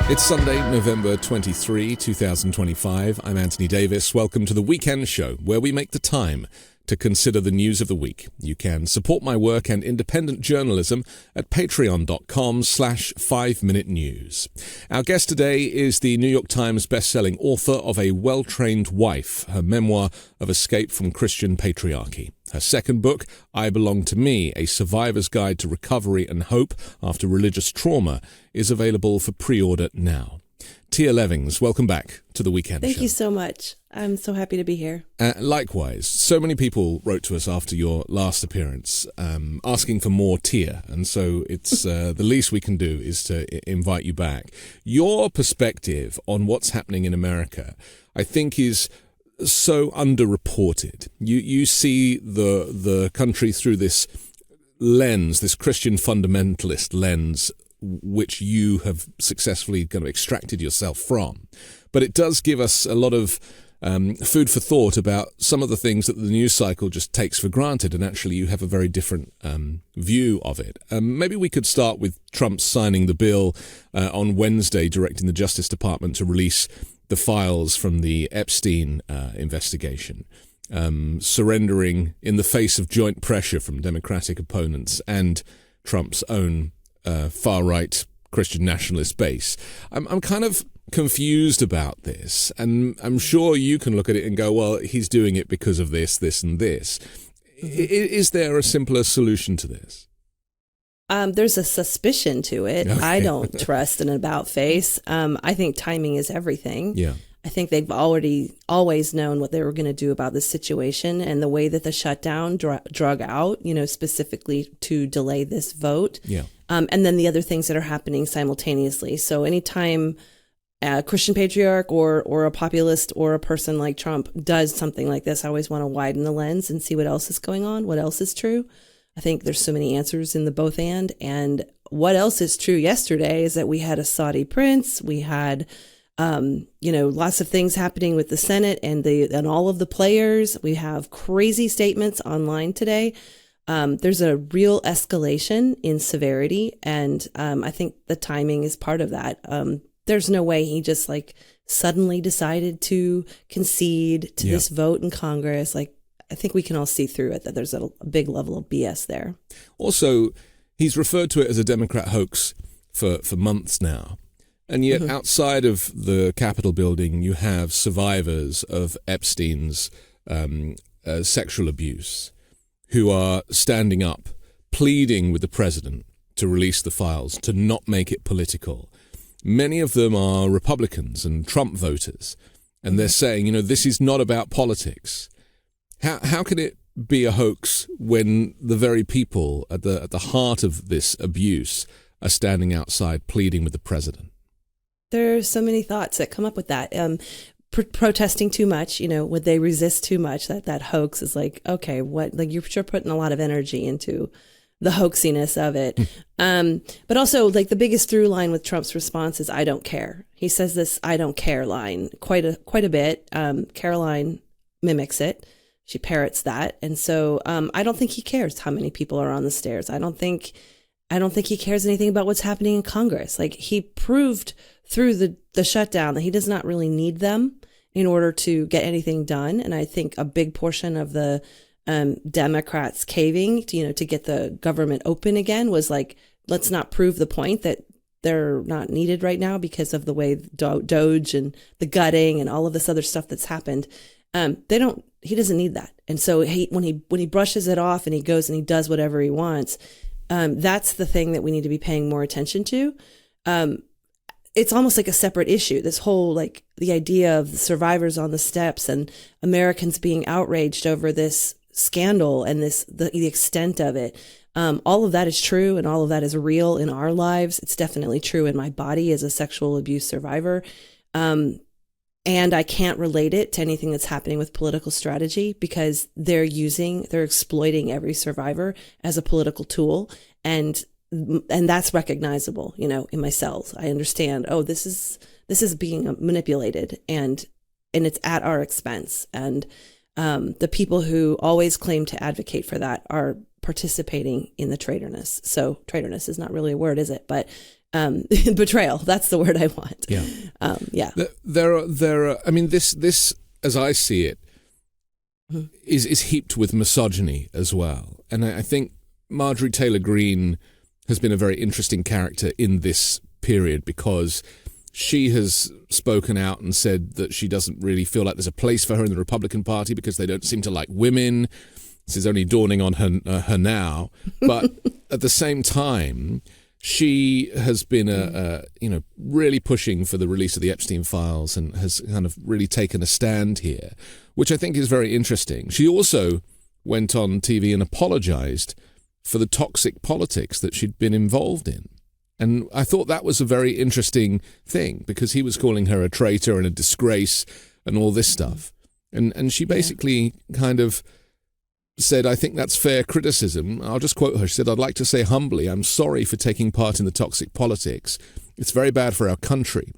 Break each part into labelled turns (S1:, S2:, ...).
S1: It's Sunday, November 23, 2025. I'm Anthony Davis. Welcome to the Weekend Show, where we make the time to consider the news of the week. You can support my work and independent journalism at patreon.com/5 Minute News. Our guest today is the New York Times bestselling author of A Well-Trained Wife, her memoir of escape from Christian patriarchy. Her second book, I Belong to Me, A Survivor's Guide to Recovery and Hope After Religious Trauma, is available for pre-order now. Tia Levings, welcome back to the Weekend Show.
S2: Thank you so much. I'm so happy to be here.
S1: Likewise, so many people wrote to us after your last appearance asking for more Tia, and so it's the least we can do is to invite you back. Your perspective on what's happening in America, I think, is so underreported. You see the country through this lens, this Christian fundamentalist lens, which you have successfully kind of extracted yourself from. But it does give us a lot of food for thought about some of the things that the news cycle just takes for granted, and actually you have a very different view of it. Maybe we could start with Trump signing the bill on Wednesday, directing the Justice Department to release the files from the Epstein investigation, surrendering in the face of joint pressure from Democratic opponents and Trump's own far-right Christian nationalist base. I'm kind of confused about this, and I'm sure you can look at it and go, well, he's doing it because of this, this, and this. Is there a simpler solution to this?
S2: There's a suspicion to it. Okay. I don't trust an about face. I think timing is everything.
S1: Yeah.
S2: I think they've always known what they were going to do about this situation, and the way that the shutdown drug out, specifically to delay this vote.
S1: Yeah.
S2: And then the other things that are happening simultaneously. So anytime a Christian patriarch or a populist or a person like Trump does something like this, I always want to widen the lens and see what else is going on, what else is true. I think there's so many answers in the both and what else is true yesterday is that we had a Saudi prince, we had lots of things happening with the Senate and all of the players. We have crazy statements online today. There's a real escalation in severity, and I think the timing is part of that. There's no way he just suddenly decided to concede to this vote in Congress. I think we can all see through it that there's a big level of BS there.
S1: Also, he's referred to it as a Democrat hoax for months now. And yet outside of the Capitol building, you have survivors of Epstein's sexual abuse who are standing up, pleading with the president to release the files, to not make it political. Many of them are Republicans and Trump voters, and they're saying, this is not about politics. How can it be a hoax when the very people at the heart of this abuse are standing outside pleading with the president?
S2: There are so many thoughts that come up with that. Protesting too much, would they resist too much? That hoax is okay, what? You're sure putting a lot of energy into the hoaxiness of it. But also, the biggest through line with Trump's response is, I don't care. He says this I don't care line quite a bit. Caroline mimics it. She parrots that. And so I don't think he cares how many people are on the stairs. I don't think he cares anything about what's happening in Congress. He proved through the shutdown that he does not really need them in order to get anything done. And I think a big portion of the Democrats caving to get the government open again was let's not prove the point that they're not needed right now because of the way Doge and the gutting and all of this other stuff that's happened. He doesn't need that. And so when he brushes it off and he goes and he does whatever he wants, that's the thing that we need to be paying more attention to. It's almost like a separate issue. This whole the idea of the survivors on the steps and Americans being outraged over this scandal and the extent of it. All of that is true and all of that is real in our lives. It's definitely true in my body as a sexual abuse survivor. And I can't relate it to anything that's happening with political strategy because they're exploiting every survivor as a political tool. And that's recognizable, in my cells. I understand, this is being manipulated and it's at our expense. And the people who always claim to advocate for that are participating in the traitorness. So traitorness is not really a word, is it? But betrayal. That's the word I want.
S1: Yeah.
S2: Yeah.
S1: There are, I mean, this, as I see it, is heaped with misogyny as well. And I think Marjorie Taylor Greene has been a very interesting character in this period because she has spoken out and said that she doesn't really feel like there's a place for her in the Republican Party because they don't seem to like women. This is only dawning on her now. But at the same time, she has been really pushing for the release of the Epstein files and has kind of really taken a stand here, which I think is very interesting. She also went on TV and apologized for the toxic politics that she'd been involved in. And I thought that was a very interesting thing because he was calling her a traitor and a disgrace and all this stuff. And she basically kind of said, I think that's fair criticism. I'll just quote her. She said, I'd like to say humbly, I'm sorry for taking part in the toxic politics. It's very bad for our country.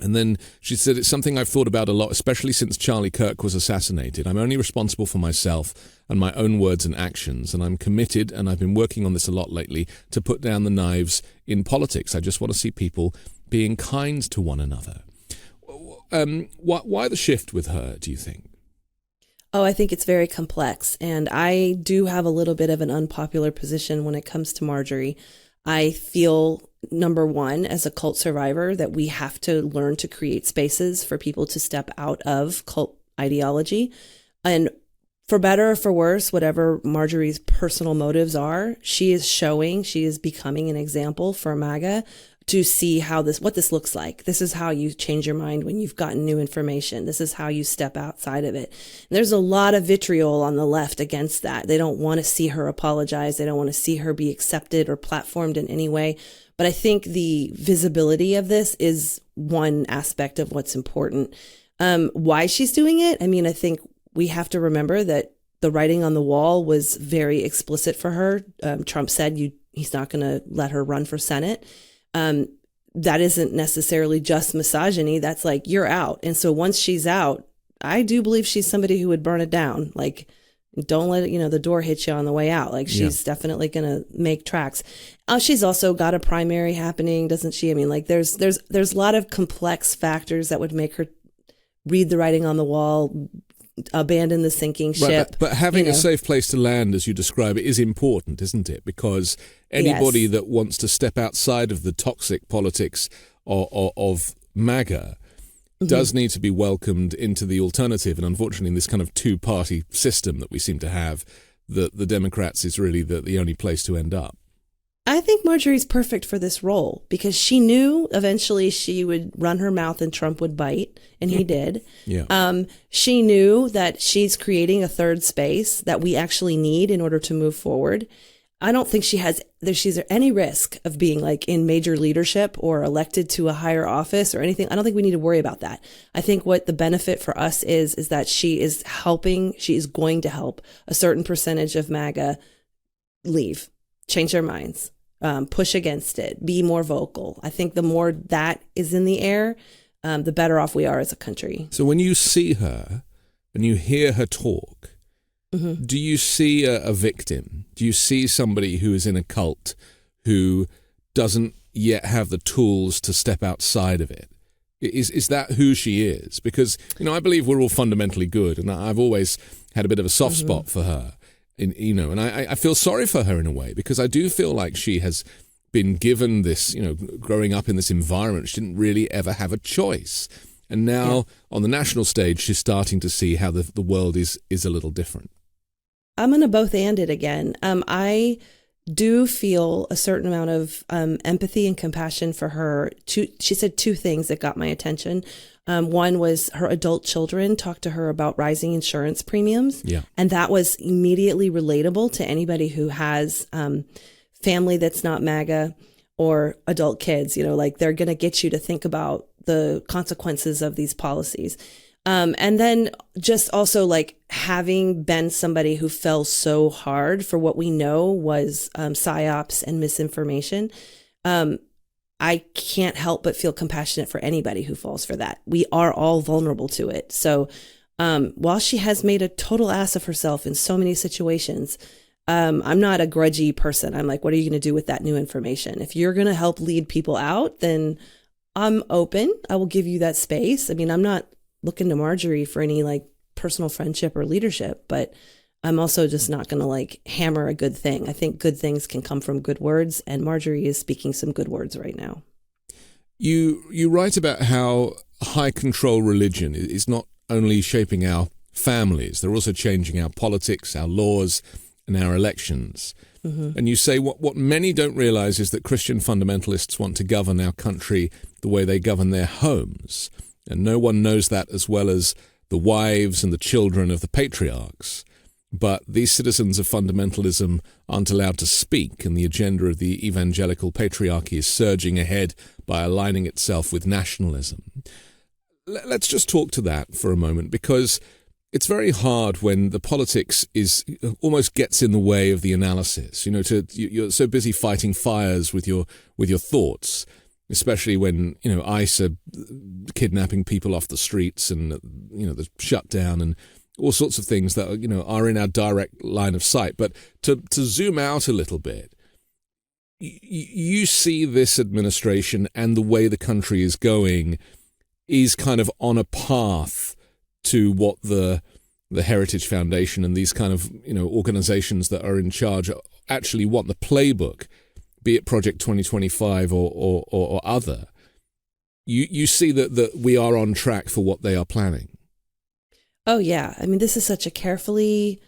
S1: And then she said, it's something I've thought about a lot, especially since Charlie Kirk was assassinated. I'm only responsible for myself and my own words and actions, and I'm committed, and I've been working on this a lot lately, to put down the knives in politics. I just want to see people being kind to one another. Why the shift with her, do you think?
S2: Oh, I think it's very complex. And I do have a little bit of an unpopular position when it comes to Marjorie. I feel, number one, as a cult survivor, that we have to learn to create spaces for people to step out of cult ideology. And for better or for worse, whatever Marjorie's personal motives are, she is becoming an example for MAGA to see what this looks like. This is how you change your mind when you've gotten new information. This is how you step outside of it. And there's a lot of vitriol on the left against that. They don't want to see her apologize. They don't want to see her be accepted or platformed in any way. But I think the visibility of this is one aspect of what's important. Why she's doing it? I mean, I think we have to remember that the writing on the wall was very explicit for her. Trump said he's not going to let her run for Senate. That isn't necessarily just misogyny. That's like, you're out. And so once she's out, I do believe she's somebody who would burn it down. Like, don't let it, the door hit you on the way out. Like, she's definitely going to make tracks. She's also got a primary happening, doesn't she? I mean, like, there's a lot of complex factors that would make her read the writing on the wall, abandon the sinking ship.
S1: But having a safe place to land, as you describe it, is important, isn't it? Because anybody that wants to step outside of the toxic politics of MAGA does need to be welcomed into the alternative. And unfortunately, in this kind of two-party system that we seem to have, the Democrats is really the only place to end up.
S2: I think Marjorie's perfect for this role because she knew eventually she would run her mouth and Trump would bite, and he did. She knew that she's creating a third space that we actually need in order to move forward. I don't think she's any risk of being like in major leadership or elected to a higher office or anything. I don't think we need to worry about that. I think what the benefit for us is that she is going to help a certain percentage of MAGA leave, change their minds. Push against it, be more vocal. I think the more that is in the air, the better off we are as a country.
S1: So when you see her and you hear her talk, do you see a victim? Do you see somebody who is in a cult who doesn't yet have the tools to step outside of it? Is that who she is? Because, I believe we're all fundamentally good, and I've always had a bit of a soft spot for her. And I feel sorry for her in a way because I do feel like she has been given this, growing up in this environment, she didn't really ever have a choice. And now on the national stage, she's starting to see how the world is a little different.
S2: I'm going to both and it again. I do feel a certain amount of empathy and compassion for her. She said two things that got my attention. One was her adult children talked to her about rising insurance premiums. Yeah. And that was immediately relatable to anybody who has family that's not MAGA or adult kids. Like they're going to get you to think about the consequences of these policies. And then just also like having been somebody who fell so hard for what we know was psyops and misinformation. I can't help but feel compassionate for anybody who falls for that. We are all vulnerable to it. So while she has made a total ass of herself in so many situations, I'm not a grudgy person. I'm like, what are you going to do with that new information? If you're going to help lead people out, then I'm open. I will give you that space. I mean, I'm not looking to Marjorie for any like personal friendship or leadership, but I'm also just not going to like hammer a good thing. I think good things can come from good words, and Marjorie is speaking some good words right now.
S1: You write about how high control religion is not only shaping our families, they're also changing our politics, our laws, and our elections. Mm-hmm. And you say what many don't realize is that Christian fundamentalists want to govern our country the way they govern their homes. And no one knows that as well as the wives and the children of the patriarchs. But these citizens of fundamentalism aren't allowed to speak, and the agenda of the evangelical patriarchy is surging ahead by aligning itself with nationalism. Let's just talk to that for a moment, because it's very hard when the politics almost gets in the way of the analysis. You're so busy fighting fires with your thoughts, especially when ICE are kidnapping people off the streets, and the shutdown and all sorts of things that are in our direct line of sight. But to zoom out a little bit, you see this administration and the way the country is going is kind of on a path to what the Heritage Foundation and these kind of organizations that are in charge actually want, the playbook, be it Project 2025 or other. You see that we are on track for what they are planning.
S2: Oh, yeah. I mean, this is such a carefully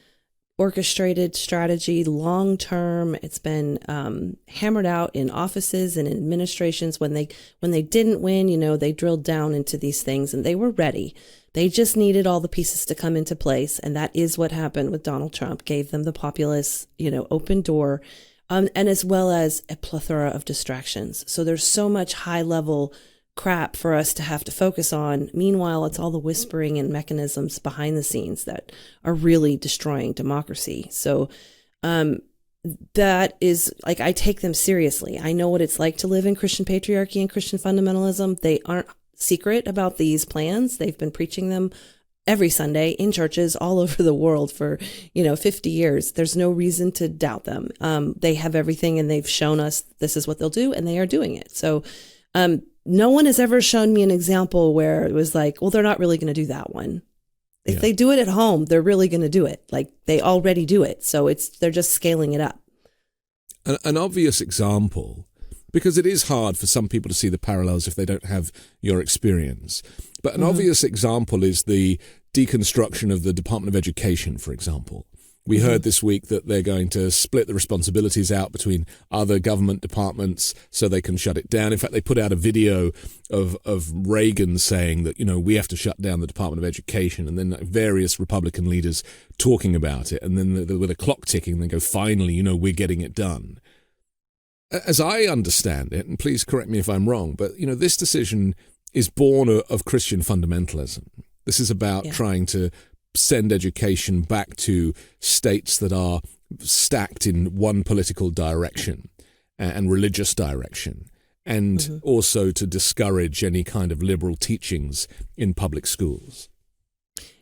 S2: orchestrated strategy, long term. It's been hammered out in offices and in administrations. When they didn't win, they drilled down into these things, and they were ready. They just needed all the pieces to come into place. And that is what happened with Donald Trump, gave them the populist, open door, and as well as a plethora of distractions. So there's so much high level crap for us to have to focus on. Meanwhile, it's all the whispering and mechanisms behind the scenes that are really destroying democracy. So that is like, I take them seriously. I know what it's like to live in Christian patriarchy and Christian fundamentalism. They aren't secret about these plans. They've been preaching them every Sunday in churches all over the world for 50 years. There's no reason to doubt them. They have everything, and they've shown us this is what they'll do, and they are doing it. So no one has ever shown me an example where it was like, well, they're not really going to do that one. If they do it at home, they're really going to do it. Like, they already do it. So they're just scaling it up.
S1: An obvious example, because it is hard for some people to see the parallels if they don't have your experience. But an obvious example is the deconstruction of the Department of Education, for example. We heard this week that they're going to split the responsibilities out between other government departments so they can shut it down. In fact, they put out a video of Reagan saying that, we have to shut down the Department of Education, and then various Republican leaders talking about it. And then with a clock ticking, they go, finally, we're getting it done. As I understand it, and please correct me if I'm wrong, but, this decision is born of Christian fundamentalism. This is about trying to send education back to states that are stacked in one political direction and religious direction, and also to discourage any kind of liberal teachings in public schools.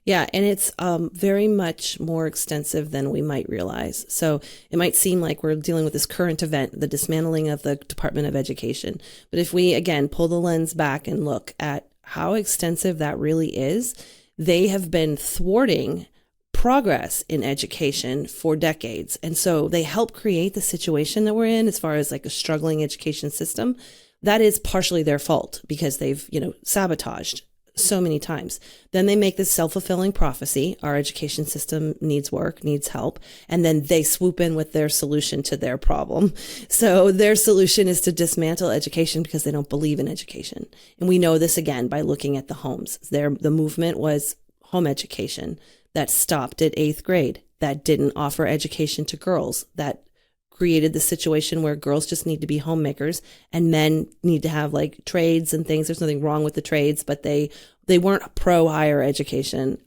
S2: Yeah, and it's very much more extensive than we might realize. So it might seem like we're dealing with this current event, the dismantling of the Department of Education. But if we, again, pull the lens back and look at how extensive that really is, they have been thwarting progress in education for decades. And so they help create the situation that we're in as far as like a struggling education system. That is partially their fault because they've, sabotaged so many times. Then they make this self-fulfilling prophecy. Our education system needs work, needs help. And then they swoop in with their solution to their problem. So their solution is to dismantle education because they don't believe in education. And we know this again by looking at the homes. The movement was home education that stopped at 8th grade, that didn't offer education to girls, that created the situation where girls just need to be homemakers and men need to have like trades and things. There's nothing wrong with the trades, but they weren't pro higher education.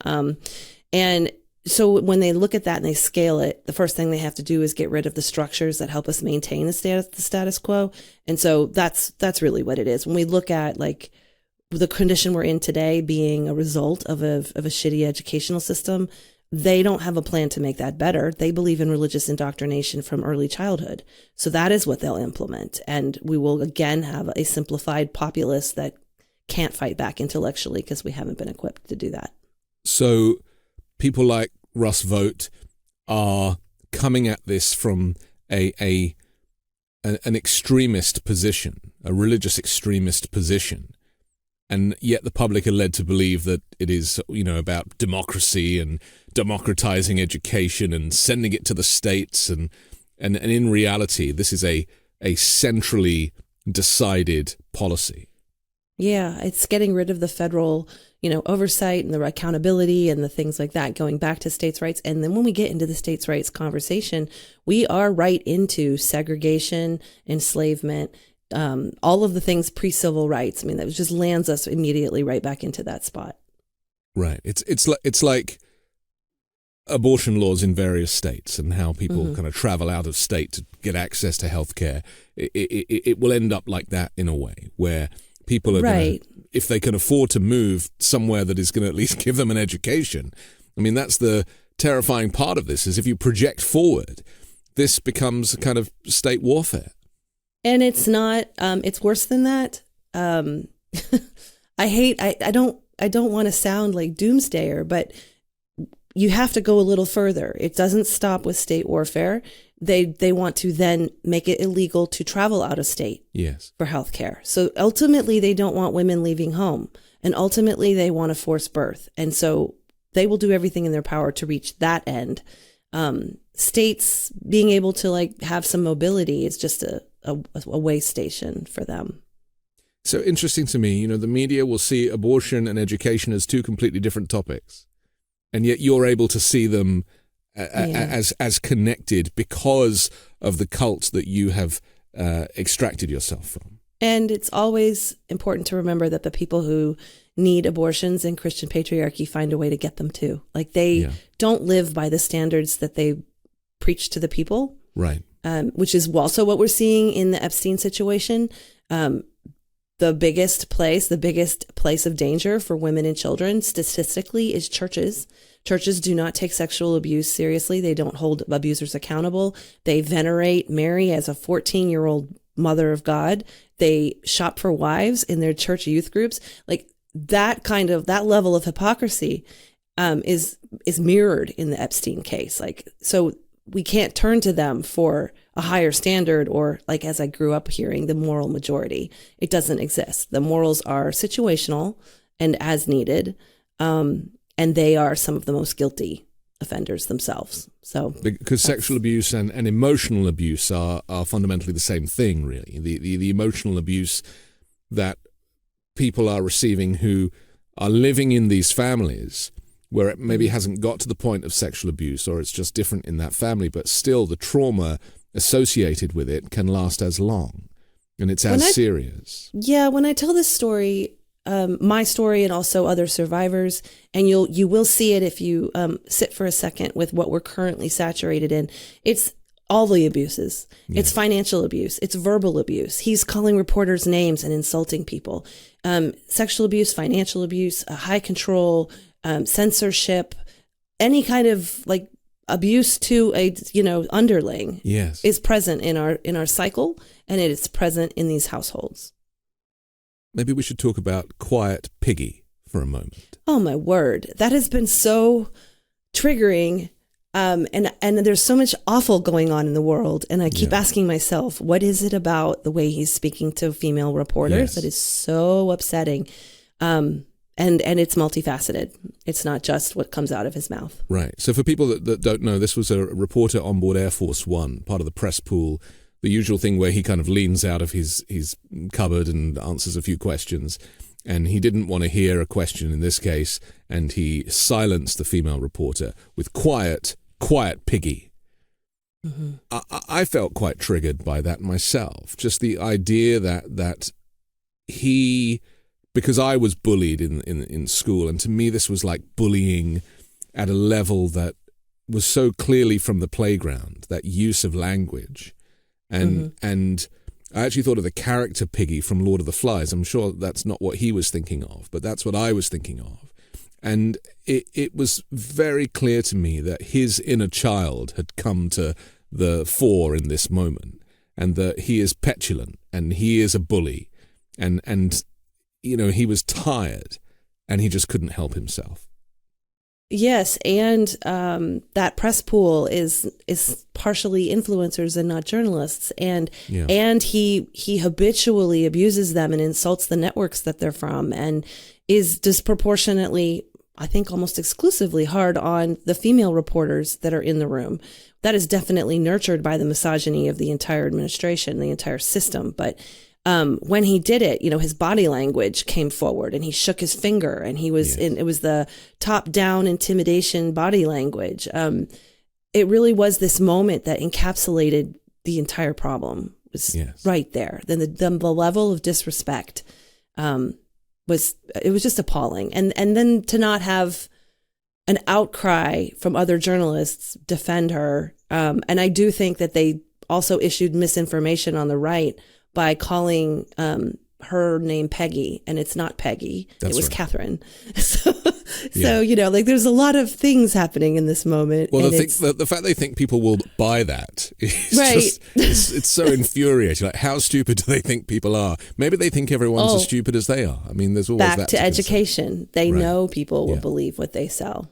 S2: And so when they look at that and they scale it, the first thing they have to do is get rid of the structures that help us maintain the status quo. And so that's really what it is. When we look at like the condition we're in today being a result of a shitty educational system, they don't have a plan to make that better. They believe in religious indoctrination from early childhood. So that is what they'll implement. And we will again have a simplified populace that can't fight back intellectually because we haven't been equipped to do that.
S1: So people like Russ Vogt are coming at this from an extremist position, a religious extremist position. And yet the public are led to believe that it is, about democracy and democratizing education and sending it to the states. And in reality, this is a centrally decided policy.
S2: Yeah, it's getting rid of the federal, oversight and the accountability and the things like that, going back to states' rights. And then when we get into the states' rights conversation, we are right into segregation, enslavement, all of the things pre-civil rights. I mean, that just lands us immediately right back into that spot. Right.
S1: It's like abortion laws in various states and how people kind of travel out of state to get access to healthcare. It will end up like that in a way where people are going to, if they can afford to move somewhere that is going to at least give them an education. I mean, that's the terrifying part of this, is if you project forward, this becomes a kind of state warfare.
S2: And it's not, it's worse than that. I don't want to sound like doomsdayer, but you have to go a little further. It doesn't stop with state warfare. They want to then make it illegal to travel out of state for healthcare. So ultimately, they don't want women leaving home. And ultimately, they want to force birth. And so they will do everything in their power to reach that end. States being able to have some mobility is just a way station for them.
S1: So interesting to me, the media will see abortion and education as two completely different topics. And yet you're able to see them as connected because of the cult that you have extracted yourself from.
S2: And it's always important to remember that the people who need abortions in Christian patriarchy find a way to get them too. They don't live by the standards that they preach to the people.
S1: Right.
S2: Which is also what we're seeing in the Epstein situation. The biggest place of danger for women and children statistically is churches. Churches do not take sexual abuse seriously. They don't hold abusers accountable. They venerate Mary as a 14-year-old mother of God. They shop for wives in their church youth groups. That level of hypocrisy is mirrored in the Epstein case. So we can't turn to them for a higher standard or, as I grew up hearing, the moral majority. It doesn't exist. The morals are situational and as needed, and they are some of the most guilty offenders themselves. So
S1: because sexual abuse and emotional abuse are fundamentally the same thing, really. The emotional abuse that people are receiving who are living in these families where it maybe hasn't got to the point of sexual abuse, or it's just different in that family, but still the trauma associated with it can last as long, and it's as serious. Yeah,
S2: when I tell this story, my story and also other survivors, and you will see it if you sit for a second with what we're currently saturated in. It's all the abuses. Yeah. It's financial abuse. It's verbal abuse. He's calling reporters names and insulting people. Sexual abuse, financial abuse, high control, censorship, any kind of abuse to a underling is present in our cycle, and it is present in these households.
S1: Maybe we should talk about Quiet Piggy for a moment.
S2: Oh my word, that has been so triggering, and there's so much awful going on in the world, and I keep asking myself, what is it about the way he's speaking to female reporters that is so upsetting? And it's multifaceted. It's not just what comes out of his mouth.
S1: Right. So for people that don't know, this was a reporter on board Air Force One, part of the press pool, the usual thing where he kind of leans out of his cupboard and answers a few questions. And he didn't want to hear a question in this case, and he silenced the female reporter with quiet piggy. Mm-hmm. I felt quite triggered by that myself. Just the idea that he... Because I was bullied in school, and to me this was like bullying at a level that was so clearly from the playground, that use of language. And I actually thought of the character Piggy from Lord of the Flies. I'm sure that's not what he was thinking of, but that's what I was thinking of. And it was very clear to me that his inner child had come to the fore in this moment, and that he is petulant and he is a bully, and he was tired and he just couldn't help himself.
S2: Yes, and that press pool is partially influencers and not journalists, and he habitually abuses them and insults the networks that they're from, and is disproportionately, I think almost exclusively, hard on the female reporters that are in the room. That is definitely nurtured by the misogyny of the entire administration, the entire system. But when he did it, his body language came forward and he shook his finger, and he was it was the top down intimidation body language. It really was this moment that encapsulated the entire problem. It was right there. Then the level of disrespect was just appalling. And then to not have an outcry from other journalists defend her. And I do think that they also issued misinformation on the right by calling her name Peggy, and it's not Peggy. It was right. Catherine. So there's a lot of things happening in this moment.
S1: Well, the fact they think people will buy that is right. It's so infuriating. Like, how stupid do they think people are? Maybe they think everyone's as stupid as they are. I mean, there's always
S2: back
S1: that
S2: to education. They know people will believe what they sell.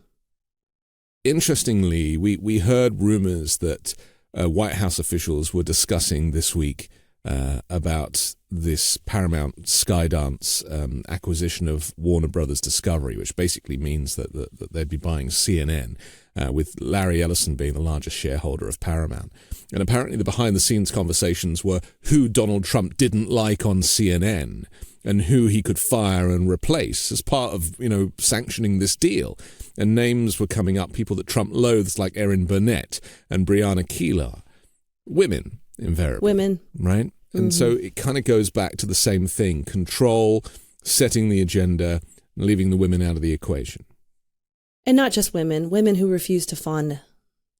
S1: Interestingly, we heard rumors that White House officials were discussing this week about this Paramount Skydance acquisition of Warner Brothers Discovery, which basically means that they'd be buying CNN, with Larry Ellison being the largest shareholder of Paramount. And apparently the behind-the-scenes conversations were who Donald Trump didn't like on CNN and who he could fire and replace as part of, sanctioning this deal. And names were coming up, people that Trump loathes, like Erin Burnett and Breonna Keeler. Women, invariably.
S2: Women.
S1: Right? And so it kind of goes back to the same thing: control, setting the agenda, leaving the women out of the equation.
S2: And not just women who refuse to fawn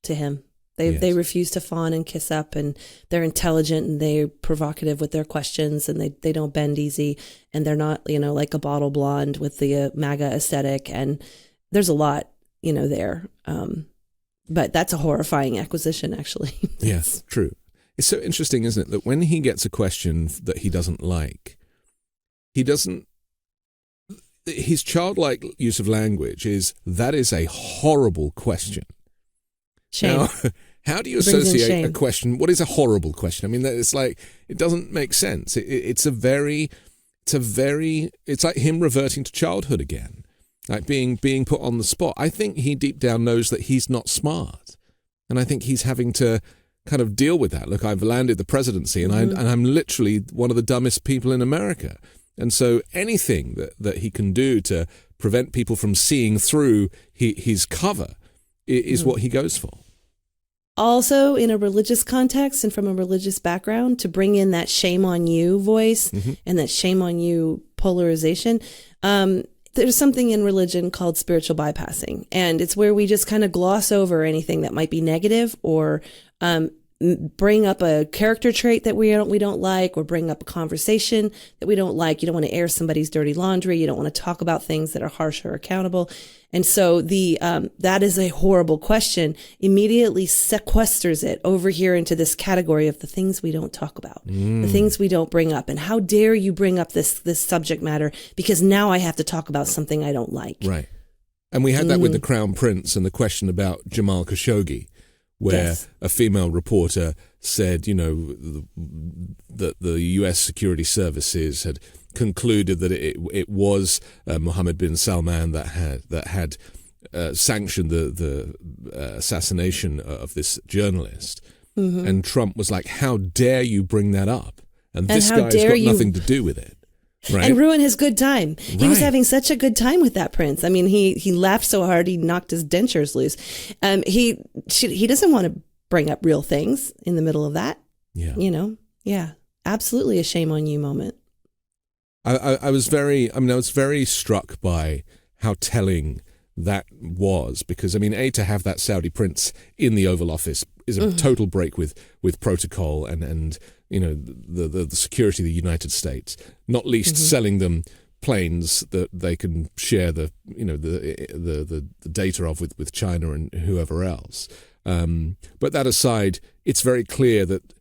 S2: to him. They refuse to fawn and kiss up, and they're intelligent and they're provocative with their questions, and they don't bend easy, and they're not, like a bottle blonde with the MAGA aesthetic. And there's a lot, there. But that's a horrifying acquisition, actually.
S1: Yes, true. It's so interesting, isn't it, that when he gets a question that he doesn't like, his childlike use of language is a horrible question.
S2: Shame.
S1: Now, how do you associate a question? What is a horrible question? I mean, it's like, it doesn't make sense. It's like him reverting to childhood again, like being put on the spot. I think he deep down knows that he's not smart, and I think he's having to kind of deal with that. Look, I've landed the presidency, and I'm literally one of the dumbest people in America. And so anything that he can do to prevent people from seeing through his cover is what he goes for.
S2: Also, in a religious context and from a religious background, to bring in that shame on you voice and that shame on you polarization. There's something in religion called spiritual bypassing, and it's where we just kind of gloss over anything that might be negative, or bring up a character trait that we don't like, or bring up a conversation that we don't like. You don't want to air somebody's dirty laundry. You don't want to talk about things that are harsh or accountable. And so that is a horrible question. Immediately sequesters it over here into this category of the things we don't talk about, the things we don't bring up. And how dare you bring up this subject matter, because now I have to talk about something I don't like. Right.
S1: And we had that with the Crown Prince and the question about Jamal Khashoggi, where a female reporter said, that the U.S. security services had concluded that it was Mohammed bin Salman that had sanctioned the assassination of this journalist. And Trump was like, how dare you bring that up? And this guy's got nothing to do with it. Right. And
S2: ruin his good time. He was having such a good time with that prince. I mean, he laughed so hard he knocked his dentures loose. He doesn't want to bring up real things in the middle of that. Yeah. Absolutely a shame on you moment.
S1: I was very struck by how telling that was, because to have that Saudi prince in the Oval Office is a total break with protocol and the security of the United States, not least selling them planes that they can share the data of with China and whoever else. But that aside, it's very clear that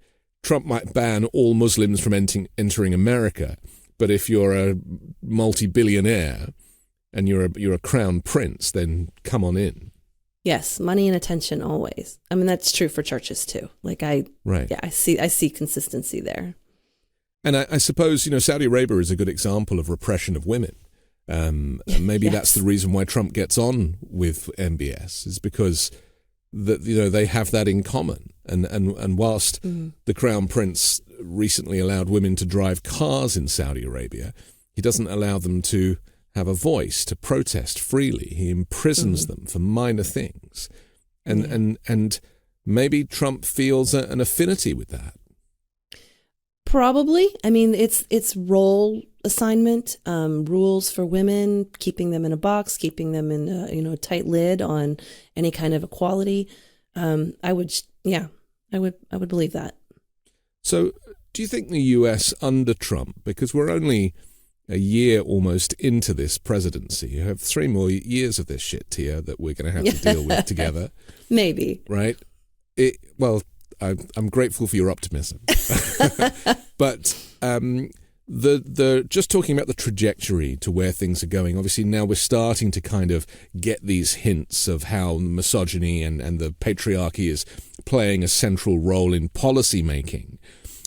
S1: Trump might ban all Muslims from entering America, but if you're a multi-billionaire and you're a crown prince, then come on in.
S2: Yes, money and attention always. I mean, that's true for churches too. Like I see consistency there.
S1: And I suppose, Saudi Arabia is a good example of repression of women. Maybe
S2: Yes.
S1: that's the reason why Trump gets on with MBS, is because they have that in common. And whilst the Crown Prince recently allowed women to drive cars in Saudi Arabia, he doesn't allow them to have a voice, to protest freely. He imprisons them for minor things. And maybe Trump feels an affinity with that.
S2: Probably. I mean, it's role assignment, rules for women, keeping them in a box, keeping them in a tight lid on any kind of equality. I would believe that. So,
S1: do you think the US under Trump, because we're only a year almost into this presidency, you have 3 more years of this shit, Tia, that we're going to have to deal with together.
S2: Maybe.
S1: Right? I'm grateful for your optimism. But the just talking about the trajectory to where things are going, obviously now we're starting to kind of get these hints of how misogyny and the patriarchy is playing a central role in policy making.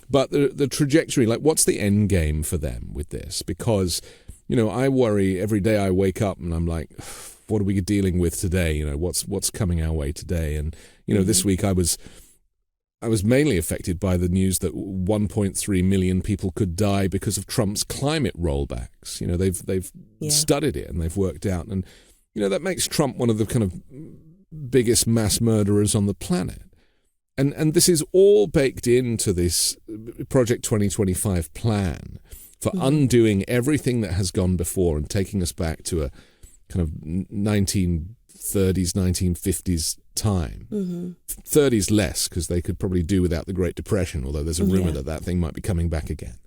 S1: But the trajectory, like what's the end game for them with this? Because, I worry every day I wake up and I'm like, what are we dealing with today? What's coming our way today? And, this week I was mainly affected by the news that 1.3 million people could die because of Trump's climate rollbacks. They've studied it and they've worked out. And, that makes Trump one of the kind of biggest mass murderers on the planet. And this is all baked into this Project 2025 plan for undoing everything that has gone before and taking us back to a kind of 1930s, 1950s time. 30s less, because they could probably do without the Great Depression, although there's a rumor that thing might be coming back again.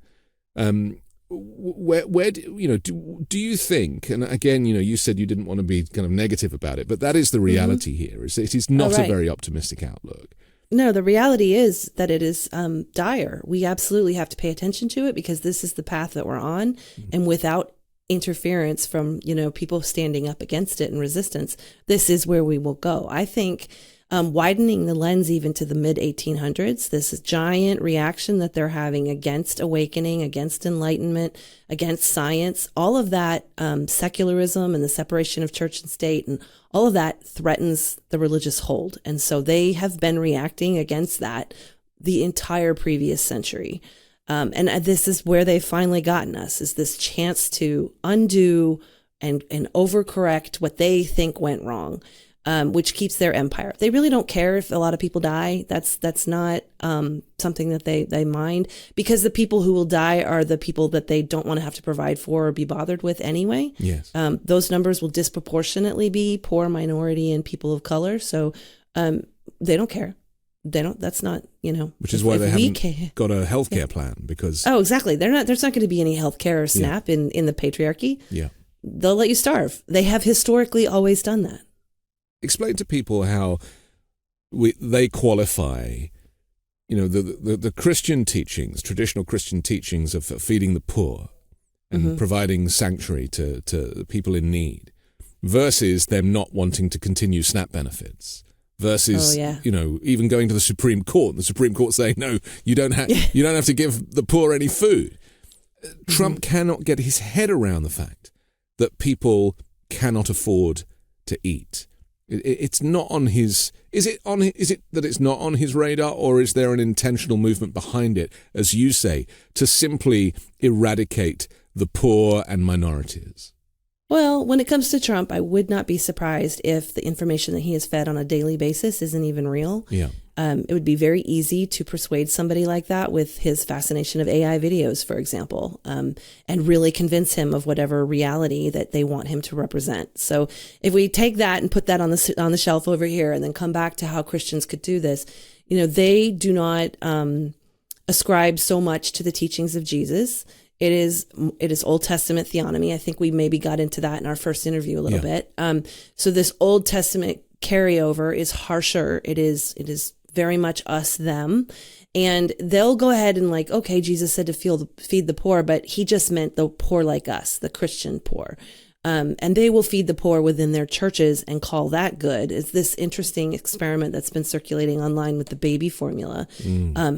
S1: Where do you think, and again, you said you didn't want to be kind of negative about it, but that is the reality here, is it is not a very optimistic outlook.
S2: No, the reality is that it is dire. We absolutely have to pay attention to it because this is the path that we're on. And without interference from, people standing up against it and resistance, this is where we will go. I think widening the lens even to the mid-1800s, this giant reaction that they're having against awakening, against enlightenment, against science, all of that secularism and the separation of church and state and all of that threatens the religious hold. And so they have been reacting against that the entire previous century. And this is where they've finally gotten us, is this chance to undo and overcorrect what they think went wrong. Which keeps their empire. They really don't care if a lot of people die. That's not something that they mind, because the people who will die are the people that they don't want to have to provide for or be bothered with anyway.
S1: Yes.
S2: Those numbers will disproportionately be poor, minority, and people of color. So they don't care. They don't. That's not,
S1: Which is why they haven't got a healthcare plan, because.
S2: Oh, exactly. There's not going to be any healthcare or SNAP in the patriarchy.
S1: Yeah.
S2: They'll let you starve. They have historically always done that.
S1: Explain to people how they qualify, the Christian teachings, traditional Christian teachings of feeding the poor and providing sanctuary to people in need, versus them not wanting to continue SNAP benefits, versus even going to the Supreme Court, and the Supreme Court saying, no, you don't have to give the poor any food. Trump cannot get his head around the fact that people cannot afford to eat. It's not on his. Is it that it's not on his radar, or is there an intentional movement behind it, as you say, to simply eradicate the poor and minorities?
S2: Well, when it comes to Trump, I would not be surprised if the information that he is fed on a daily basis isn't even real.
S1: Yeah.
S2: It would be very easy to persuade somebody like that with his fascination of AI videos, for example, and really convince him of whatever reality that they want him to represent. So if we take that and put that on the shelf over here, and then come back to how Christians could do this, they do not ascribe so much to the teachings of Jesus. It is Old Testament theonomy. I think we maybe got into that in our first interview a little bit. So this Old Testament carryover is harsher. It is very much us, them. And they'll go ahead and like, okay, Jesus said to feed the poor, but he just meant the poor like us, the Christian poor. And they will feed the poor within their churches and call that good. It's this interesting experiment that's been circulating online with the baby formula,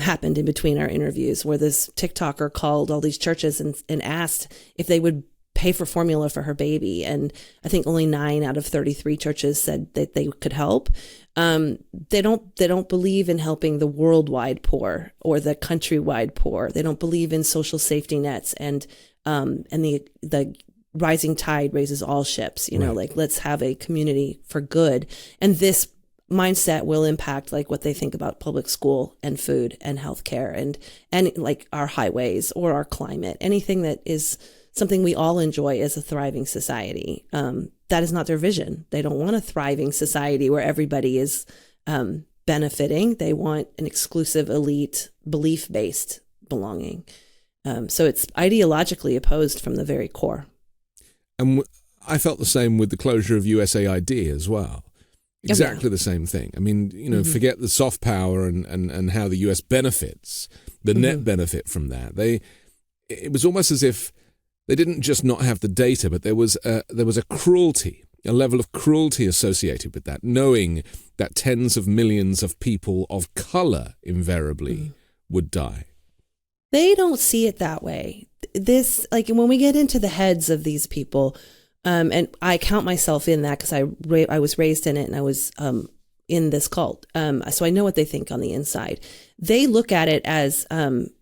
S2: happened in between our interviews, where this TikToker called all these churches and asked if they would pay for formula for her baby. And I think only 9 out of 33 churches said that they could help. They don't believe in helping the worldwide poor or the countrywide poor. They don't believe in social safety nets and the rising tide raises all ships, you know, like let's have a community for good. And this mindset will impact like what they think about public school and food and healthcare and like our highways or our climate, anything that is something we all enjoy as a thriving society. That is not their vision. They don't want a thriving society where everybody is benefiting. They want an exclusive elite belief-based belonging. So it's ideologically opposed from the very core. And
S1: I felt the same with the closure of USAID as well. Exactly the same thing. I mean, you know, forget the soft power and how the US benefits, the net benefit from that. It was almost as if they didn't just not have the data, but there was a cruelty, a level of cruelty associated with that, knowing that tens of millions of people of color invariably would die.
S2: They don't see it that way. This, like, when we get into the heads of these people, and I count myself in that because I was raised in it and I was in this cult, so I know what they think on the inside. They look at it as kind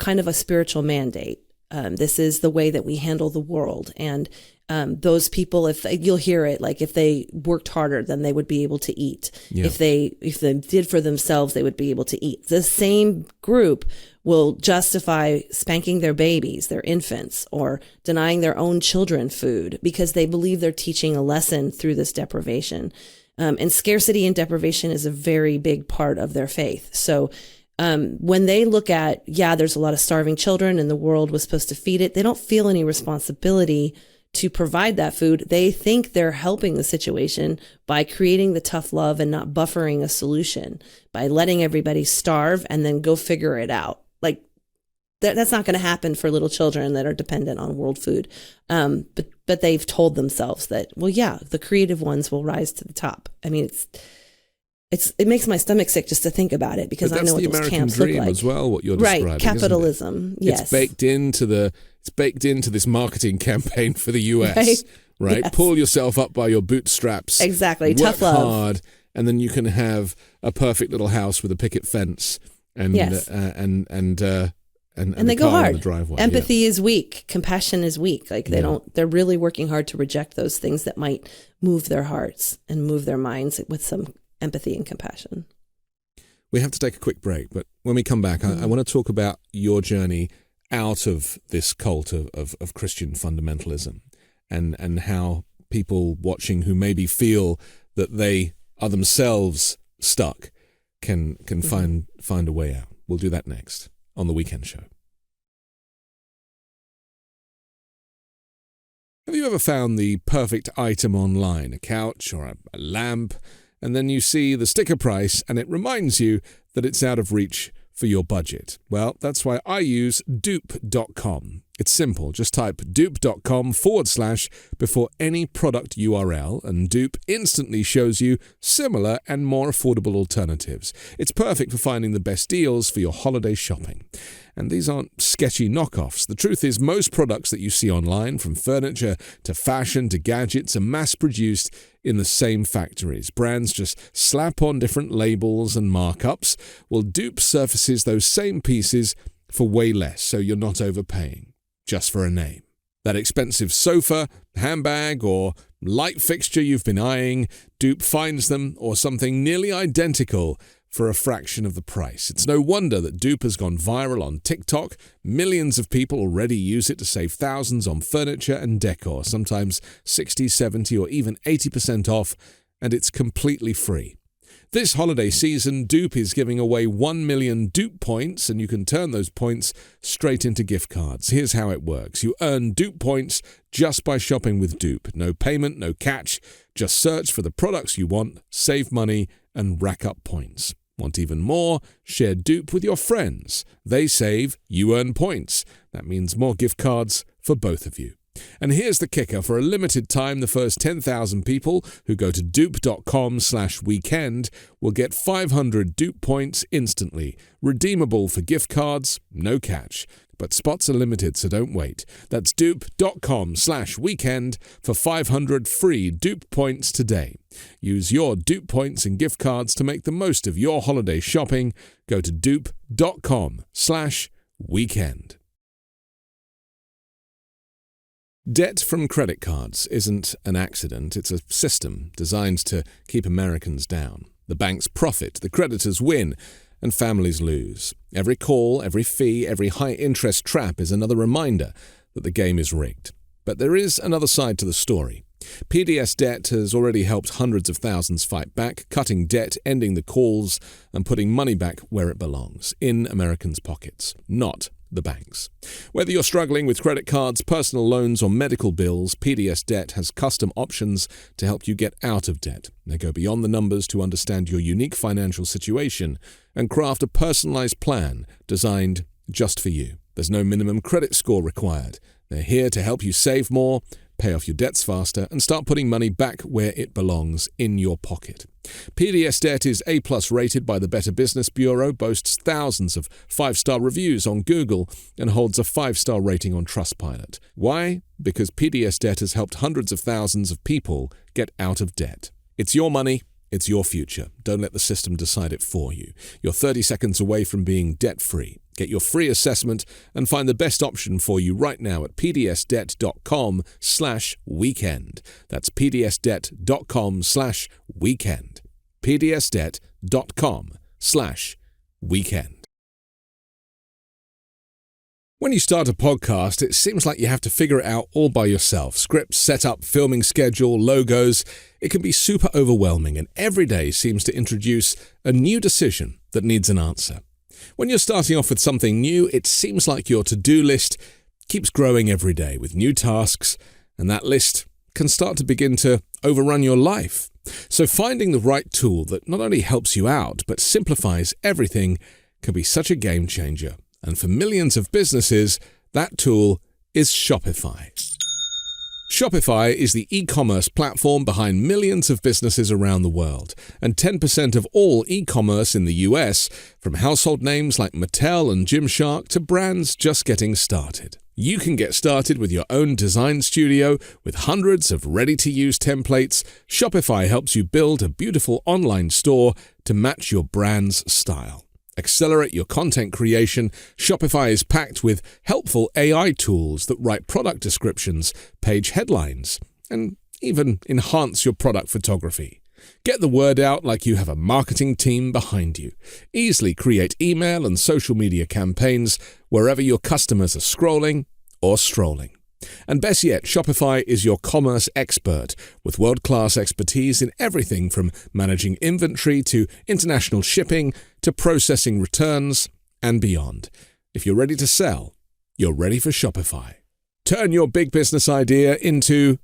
S2: of a spiritual mandate. This is the way that we handle the world, and those people, you'll hear it, like if they worked harder, then they would be able to eat. Yeah. If they did for themselves, they would be able to eat. The same group will justify spanking their babies, their infants, or denying their own children food because they believe they're teaching a lesson through this deprivation. And scarcity and deprivation is a very big part of their faith. So when they look at, there's a lot of starving children and the world was supposed to feed it, they don't feel any responsibility to provide that food. They think they're helping the situation by creating the tough love and not buffering a solution, by letting everybody starve and then go figure it out. Like that's not going to happen for little children that are dependent on world food. But they've told themselves that, the creative ones will rise to the top. I mean, it makes my stomach sick just to think about it because I know what those camps look like. That's the American dream
S1: as well, what you're describing,
S2: right? Capitalism, yes.
S1: It's baked into this marketing campaign for the US, right? Yes. Pull yourself up by your bootstraps.
S2: Exactly,
S1: tough
S2: love.
S1: Work hard, and then you can have a perfect little house with a picket fence and
S2: they go hard.
S1: The driveway.
S2: Empathy is weak. Compassion is weak. Like they're really working hard to reject those things that might move their hearts and move their minds with some empathy and compassion.
S1: We have to take a quick break, but when we come back, I want to talk about your journey out of this cult of Christian fundamentalism and how people watching who maybe feel that they are themselves stuck can find a way out. We'll do that next on The Weekend Show. Have you ever found the perfect item online, a couch or a lamp, and then you see the sticker price and it reminds you that it's out of reach for your budget? Well, that's why I use dupe.com. It's simple. Just type dupe.com / before any product URL, and Dupe instantly shows you similar and more affordable alternatives. It's perfect for finding the best deals for your holiday shopping. And these aren't sketchy knockoffs. The truth is, most products that you see online, from furniture to fashion to gadgets, are mass-produced in the same factories. Brands just slap on different labels and markups, while Dupe surfaces those same pieces for way less, so you're not overpaying just for a name. That expensive sofa, handbag, or light fixture you've been eyeing, Dupe finds them, or something nearly identical, for a fraction of the price. It's no wonder that Dupe has gone viral on TikTok. Millions of people already use it to save thousands on furniture and decor, sometimes 60, 70, or even 80% off, and it's completely free. This holiday season, Dupe is giving away 1 million Dupe points, and you can turn those points straight into gift cards. Here's how it works. You earn Dupe points just by shopping with Dupe. No payment, no catch. Just search for the products you want, save money, and rack up points. Want even more? Share Dupe with your friends. They save, you earn points. That means more gift cards for both of you. And here's the kicker. For a limited time, the first 10,000 people who go to dupe.com/weekend will get 500 Dupe points instantly. Redeemable for gift cards, no catch. But spots are limited, so don't wait. That's dupe.com/weekend for 500 free Dupe points today. Use your Dupe points and gift cards to make the most of your holiday shopping. Go to dupe.com/weekend. Debt from credit cards isn't an accident, it's a system designed to keep Americans down. The banks profit, the creditors win, and families lose. Every call, every fee, every high-interest trap is another reminder that the game is rigged. But there is another side to the story. PDS debt has already helped hundreds of thousands fight back, cutting debt, ending the calls, and putting money back where it belongs, in Americans' pockets, not the banks. Whether you're struggling with credit cards, personal loans, or medical bills, PDS Debt has custom options to help you get out of debt. They go beyond the numbers to understand your unique financial situation and craft a personalized plan designed just for you. There's no minimum credit score required. They're here to help you save more, pay off your debts faster, and start putting money back where it belongs, in your pocket. PDS Debt is A+ rated by the Better Business Bureau, boasts thousands of 5-star reviews on Google, and holds a 5-star rating on Trustpilot. Why? Because PDS Debt has helped hundreds of thousands of people get out of debt. It's your money. It's your future. Don't let the system decide it for you. You're 30 seconds away from being debt-free. Get your free assessment and find the best option for you right now at pdsdebt.com/weekend. That's pdsdebt.com/weekend. pdsdebt.com/weekend. When you start a podcast, it seems like you have to figure it out all by yourself. Scripts, setup, filming schedule, logos. It can be super overwhelming, and every day seems to introduce a new decision that needs an answer. When you're starting off with something new, it seems like your to-do list keeps growing every day with new tasks, and that list can start to begin to overrun your life. So finding the right tool that not only helps you out, but simplifies everything can be such a game changer. And for millions of businesses, that tool is Shopify. Shopify is the e-commerce platform behind millions of businesses around the world, and 10% of all e-commerce in the US, from household names like Mattel and Gymshark to brands just getting started. You can get started with your own design studio with hundreds of ready-to-use templates. Shopify helps you build a beautiful online store to match your brand's style. Accelerate your content creation. Shopify is packed with helpful AI tools that write product descriptions, page headlines, and even enhance your product photography. Get the word out like you have a marketing team behind you. Easily create email and social media campaigns wherever your customers are scrolling or strolling. And best yet, Shopify is your commerce expert with world-class expertise in everything from managing inventory to international shipping to processing returns and beyond. If you're ready to sell, you're ready for Shopify. Turn your big business idea into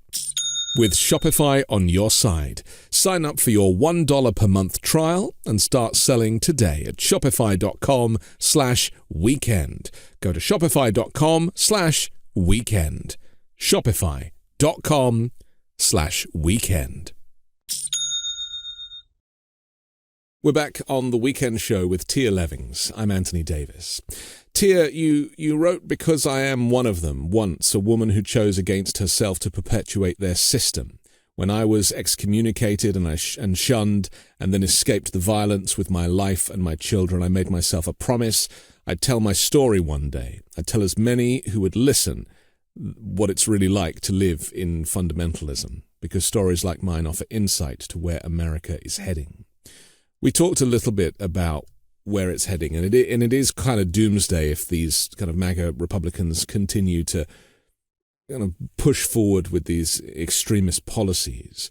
S1: with Shopify on your side. Sign up for your $1 per month trial and start selling today at shopify.com/weekend. Go to shopify.com/weekend. Shopify.com/weekend. We're back on the Weekend Show with Tia Levings. I'm Anthony Davis. Tia, you wrote, "Because I am one of them, once a woman who chose against herself to perpetuate their system. When I was excommunicated and shunned and then escaped the violence with my life and my children, I made myself a promise. I'd tell my story one day. I'd tell as many who would listen what it's really like to live in fundamentalism, because stories like mine offer insight to where America is heading." We talked a little bit about where it's heading, and it is kind of doomsday if these kind of MAGA Republicans continue to kind of push forward with these extremist policies.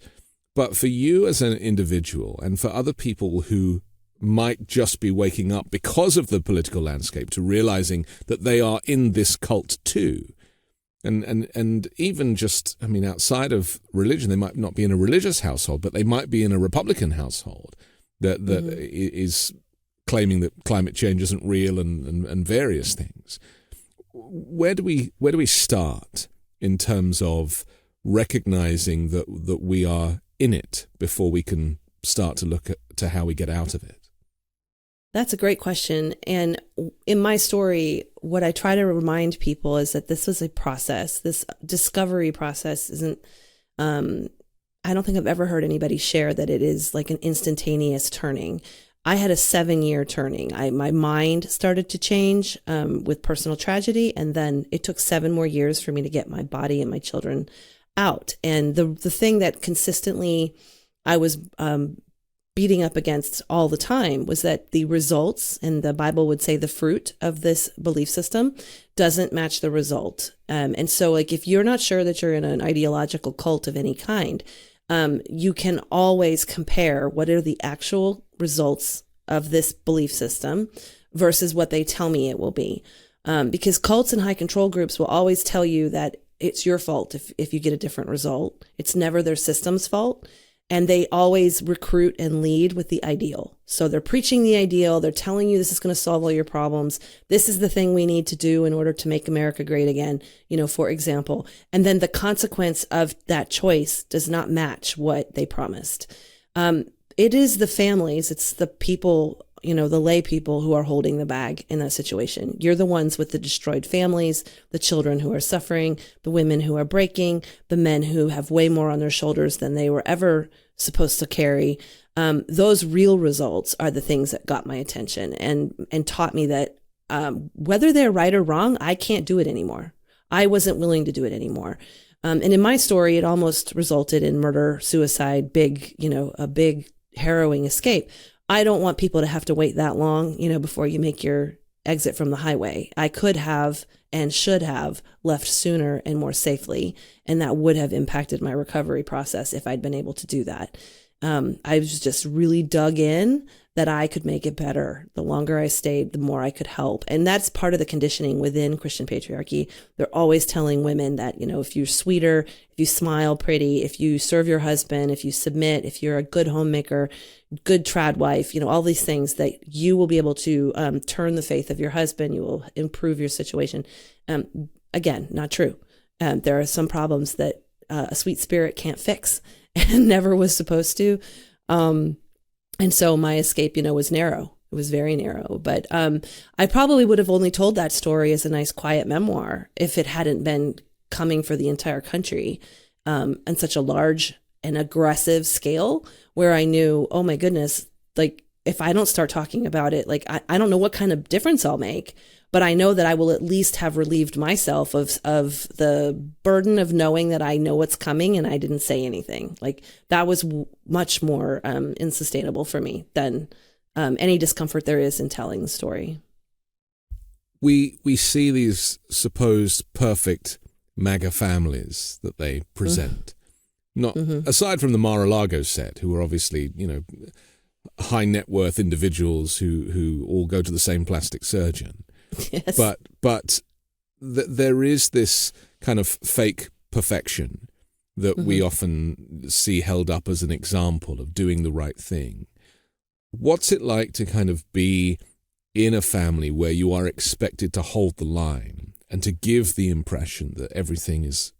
S1: But for you as an individual and for other people who might just be waking up because of the political landscape to realizing that they are in this cult too, and even just, I mean, outside of religion, they might not be in a religious household, but they might be in a Republican household that is claiming that climate change isn't real and various things. Where do we start in terms of recognizing that we are in it before we can start to look to how we get out of it?
S2: That's a great question. And in my story, what I try to remind people is that this was a process. This discovery process isn't, I don't think I've ever heard anybody share that it is like an instantaneous turning. I had a 7-year turning. My mind started to change with personal tragedy. And then it took 7 more years for me to get my body and my children out. And the thing that consistently I was beating up against all the time was that the results, and the Bible would say the fruit of this belief system, doesn't match the result. And so like, if you're not sure that you're in an ideological cult of any kind, you can always compare what are the actual results of this belief system versus what they tell me it will be. Because cults and high control groups will always tell you that it's your fault if you get a different result. It's never their system's fault. And they always recruit and lead with the ideal. So they're preaching the ideal. They're telling you this is going to solve all your problems. This is the thing we need to do in order to make America great again, for example. And then the consequence of that choice does not match what they promised. It is the families, it's the people, the lay people who are holding the bag in that situation. You're the ones with the destroyed families, the children who are suffering, the women who are breaking, the men who have way more on their shoulders than they were ever supposed to carry. Those real results are the things that got my attention and taught me that whether they're right or wrong, I can't do it anymore. I wasn't willing to do it anymore. And in my story, it almost resulted in murder, suicide, a big harrowing escape. I don't want people to have to wait that long, before you make your exit from the highway. I could have and should have left sooner and more safely, and that would have impacted my recovery process if I'd been able to do that. I was just really dug in that I could make it better. The longer I stayed, the more I could help. And that's part of the conditioning within Christian patriarchy. They're always telling women that, if you're sweeter, if you smile pretty, if you serve your husband, if you submit, if you're a good homemaker, good trad wife, all these things, that you will be able to turn the faith of your husband. You will improve your situation. Again, not true. There are some problems that a sweet spirit can't fix and never was supposed to. And so my escape, was narrow. It was very narrow. But I probably would have only told that story as a nice, quiet memoir if it hadn't been coming for the entire country on such a large and aggressive scale, where I knew, oh my goodness, like if I don't start talking about it, like I don't know what kind of difference I'll make. But I know that I will at least have relieved myself of the burden of knowing that I know what's coming and I didn't say anything. Like that was much more unsustainable for me than any discomfort there is in telling the story.
S1: We see these supposed perfect MAGA families that they present. Not aside from the Mar-a-Lago set, who are obviously, high net worth individuals who all go to the same plastic surgeon.
S2: Yes.
S1: But there is this kind of fake perfection that we often see held up as an example of doing the right thing. What's it like to kind of be in a family where you are expected to hold the line and to give the impression that everything is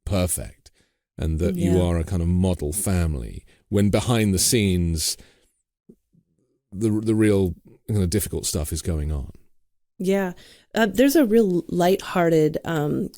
S1: perfect and that you are a kind of model family, when behind the scenes the real difficult stuff is going on?
S2: Yeah. There's a real lighthearted,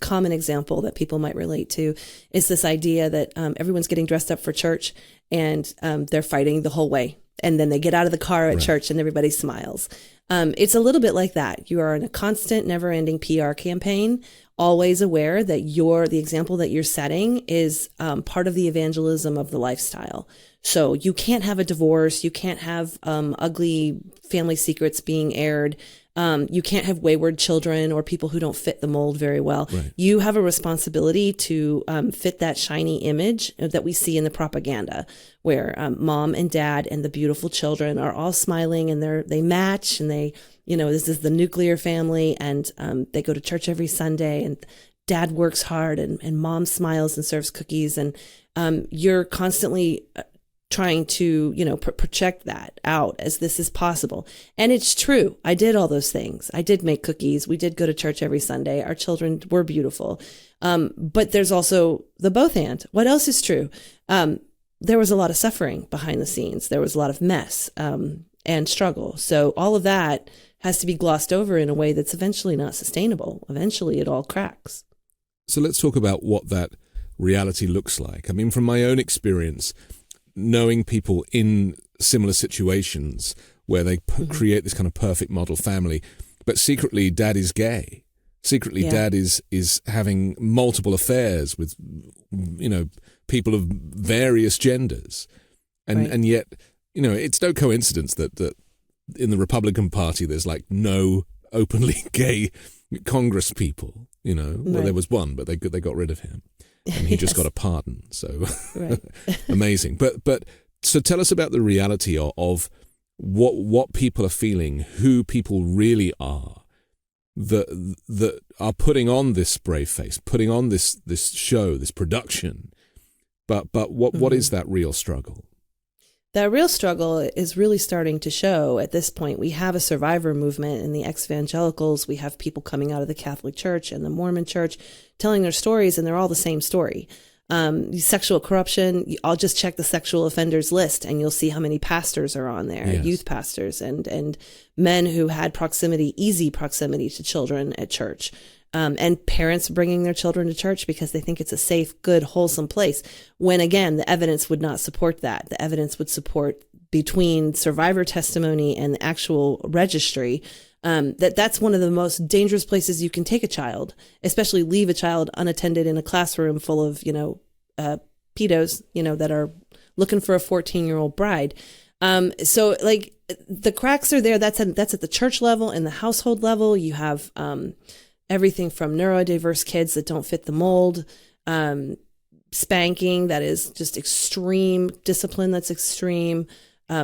S2: common example that people might relate to is this idea that everyone's getting dressed up for church and they're fighting the whole way. And then they get out of the car at church and everybody smiles. It's a little bit like that. You are in a constant, never-ending PR campaign, always aware that the example that you're setting is part of the evangelism of the lifestyle. So you can't have a divorce. You can't have ugly family secrets being aired. You can't have wayward children or people who don't fit the mold very well.
S1: Right.
S2: You have a responsibility to fit that shiny image that we see in the propaganda, where mom and dad and the beautiful children are all smiling and they match, and they, this is the nuclear family, and they go to church every Sunday, and dad works hard, and mom smiles and serves cookies, and you're constantly trying to, project that out as this is possible. And it's true. I did all those things. I did make cookies. We did go to church every Sunday. Our children were beautiful. But there's also the both and. What else is true? There was a lot of suffering behind the scenes. There was a lot of mess and struggle. So all of that has to be glossed over in a way that's eventually not sustainable. Eventually it all cracks.
S1: So let's talk about what that reality looks like. I mean, from my own experience, knowing people in similar situations where they create this kind of perfect model family, but secretly dad is gay. Secretly dad is having multiple affairs with, people of various genders. And yet, it's no coincidence that in the Republican Party there's like no openly gay Congress people, Well, there was one, but they got rid of him. And he just got a pardon, so amazing. But so tell us about the reality of what people are feeling, who people really are, that are putting on this brave face, putting on this show, this production. But what is that real struggle?
S2: That real struggle is really starting to show at this point. We have a survivor movement in the ex-evangelicals. We have people coming out of the Catholic Church and the Mormon Church telling their stories, and they're all the same story. Sexual corruption, I'll just check the sexual offenders list and you'll see how many pastors are on there, youth pastors and men who had easy proximity to children at church. And parents bringing their children to church because they think it's a safe, good, wholesome place. When again, the evidence would not support that. The evidence would support, between survivor testimony and the actual registry, that's one of the most dangerous places you can take a child, especially leave a child unattended in a classroom full of, pedos, that are looking for a 14-year-old bride. So like the cracks are there. That's at the church level and the household level. You have, everything from neurodiverse kids that don't fit the mold, spanking that is just extreme, discipline that's extreme,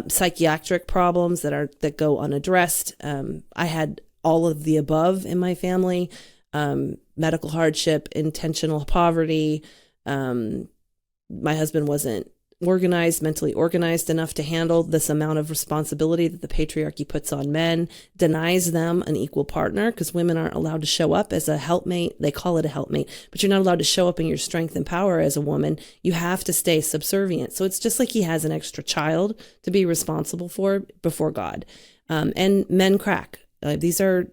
S2: psychiatric problems that go unaddressed. I had all of the above in my family, medical hardship, intentional poverty. My husband wasn't mentally organized enough to handle this amount of responsibility that the patriarchy puts on men, denies them an equal partner because women aren't allowed to show up as a helpmate. They call it a helpmate, but you're not allowed to show up in your strength and power as a woman. You have to stay subservient. So it's just like he has an extra child to be responsible for before God. And men crack. These are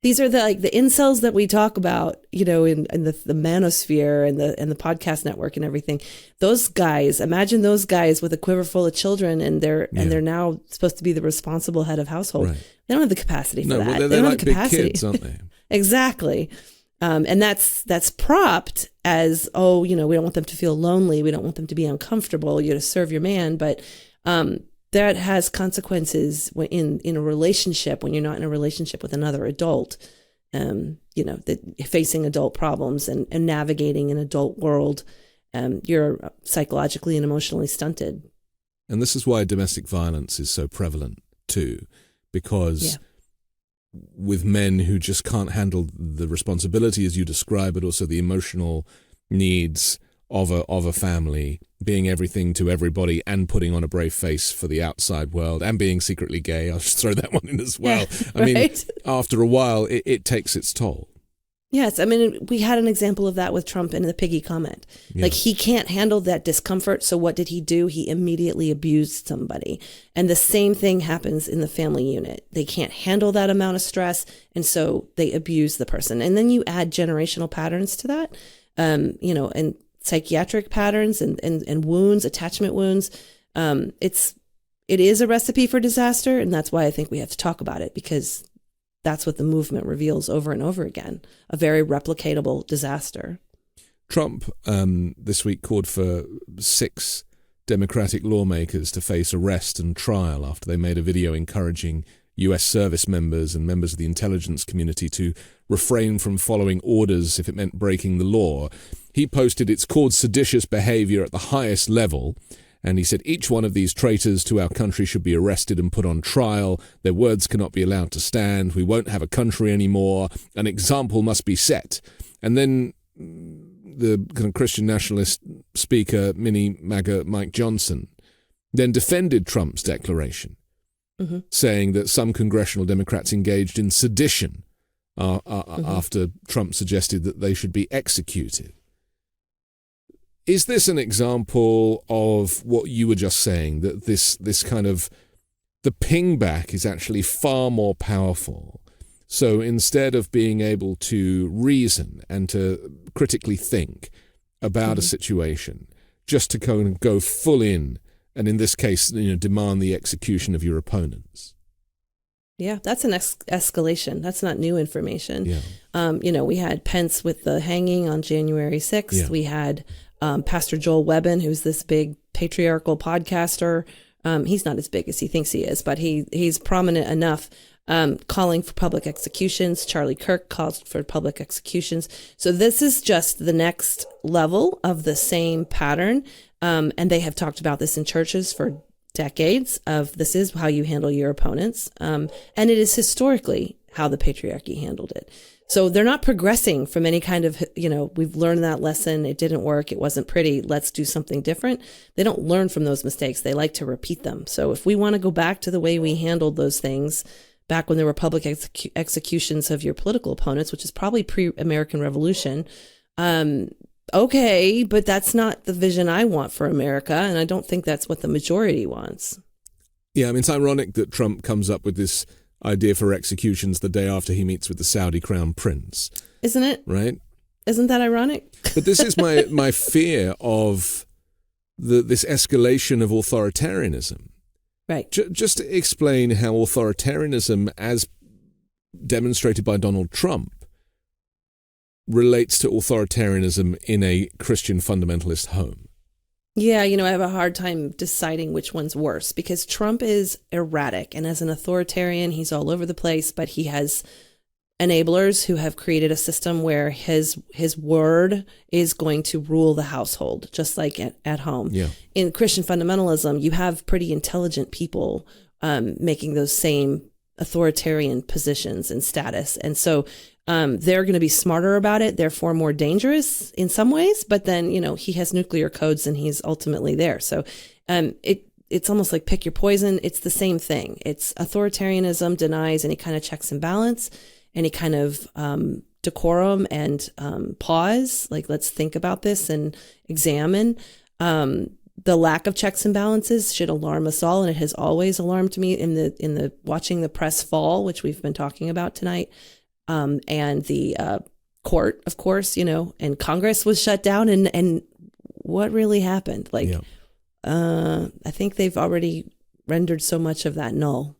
S2: the incels that we talk about, in the manosphere and the podcast network and everything. Those guys, imagine those guys with a quiver full of children, and they're now supposed to be the responsible head of household. Right. They don't have the capacity for that.
S1: Well, they're like big kids, aren't they?
S2: Exactly. And that's propped as, we don't want them to feel lonely. We don't want them to be uncomfortable. You got to serve your man. But that has consequences in a relationship when you're not in a relationship with another adult, facing adult problems and navigating an adult world. You're psychologically and emotionally stunted.
S1: And this is why domestic violence is so prevalent too, because with men who just can't handle the responsibility as you describe, but also the emotional needs of a family, being everything to everybody and putting on a brave face for the outside world and being secretly gay. I'll just throw that one in as well. I mean, after a while, it takes its toll.
S2: Yes. I mean, we had an example of that with Trump in the piggy comment. Yeah. Like, he can't handle that discomfort. So what did he do? He immediately abused somebody. And the same thing happens in the family unit. They can't handle that amount of stress. And so they abuse the person. And then you add generational patterns to that, and psychiatric patterns and wounds, attachment wounds. It is a recipe for disaster. And that's why I think we have to talk about it, because that's what the movement reveals over and over again, a very replicatable disaster.
S1: Trump this week called for 6 Democratic lawmakers to face arrest and trial after they made a video encouraging US service members and members of the intelligence community to refrain from following orders if it meant breaking the law. He posted, "It's called seditious behavior at the highest level." And he said, "Each one of these traitors to our country should be arrested and put on trial. Their words cannot be allowed to stand. We won't have a country anymore. An example must be set." And then the kind of Christian nationalist speaker, mini MAGA Mike Johnson, then defended Trump's declaration, saying that some congressional Democrats engaged in sedition after Trump suggested that they should be executed. Is this an example of what you were just saying, that this kind of, the ping back is actually far more powerful? So instead of being able to reason and to critically think about a situation, just to go full in, and in this case, demand the execution of your opponents.
S2: Yeah, that's an escalation. That's not new information.
S1: Yeah.
S2: We had Pence with the hanging on January 6th. Yeah. We had Pastor Joel Webbin, who's this big patriarchal podcaster. He's not as big as he thinks he is, but he's prominent enough, calling for public executions. Charlie Kirk calls for public executions. So this is just the next level of the same pattern. And they have talked about this in churches for decades, of this is how you handle your opponents. And it is historically how the patriarchy handled it. So they're not progressing from any kind of, we've learned that lesson. It didn't work. It wasn't pretty. Let's do something different. They don't learn from those mistakes. They like to repeat them. So if we want to go back to the way we handled those things back when there were public executions of your political opponents, which is probably pre-American Revolution, okay, but that's not the vision I want for America. And I don't think that's what the majority wants.
S1: Yeah, I mean, it's ironic that Trump comes up with this idea for executions the day after he meets with the Saudi crown prince.
S2: Isn't it?
S1: Right?
S2: Isn't that ironic?
S1: But this is my fear of this escalation of authoritarianism.
S2: Right.
S1: Just to explain how authoritarianism, as demonstrated by Donald Trump, relates to authoritarianism in a Christian fundamentalist home.
S2: Yeah, I have a hard time deciding which one's worse, because Trump is erratic, and as an authoritarian, he's all over the place, but he has enablers who have created a system where his word is going to rule the household, just like at home.
S1: Yeah.
S2: In Christian fundamentalism, you have pretty intelligent people making those same authoritarian positions and status. And so they're going to be smarter about it, therefore more dangerous in some ways. But then, he has nuclear codes and he's ultimately there. So it's almost like pick your poison. It's the same thing. It's authoritarianism denies any kind of checks and balance, any kind of decorum and pause. Like, let's think about this and examine. The lack of checks and balances should alarm us all, and it has always alarmed me in the watching the press fall, which we've been talking about tonight. And the court, of course, and Congress was shut down, and what really happened? I think they've already rendered so much of that null,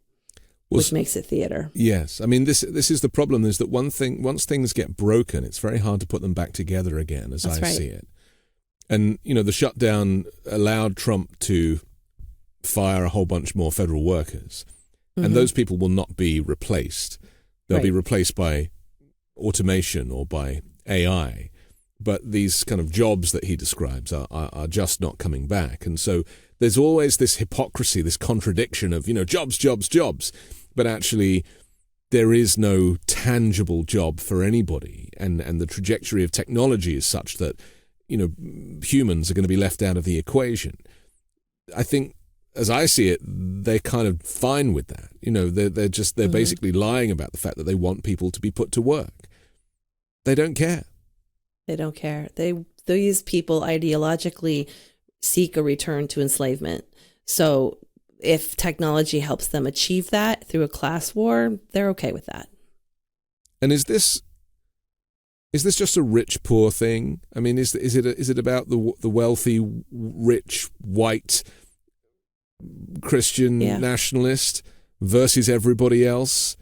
S2: which makes it theater.
S1: Yes, I mean this is the problem: is that once things get broken, it's very hard to put them back together again, as I see it. And the shutdown allowed Trump to fire a whole bunch more federal workers, and those people will not be replaced. They'll be replaced by automation or by AI. But these kind of jobs that he describes are just not coming back. And so there's always this hypocrisy, this contradiction of, jobs. But actually, there is no tangible job for anybody. And the trajectory of technology is such that, humans are going to be left out of the equation. I think, as I see it, they're kind of fine with that. They're basically lying about the fact that they want people to be put to work. They don't care.
S2: They don't care. These people ideologically seek a return to enslavement. So if technology helps them achieve that through a class war, they're okay with that.
S1: And is this just a rich poor thing? I mean, is it about the wealthy, rich, white Christian nationalist versus everybody else?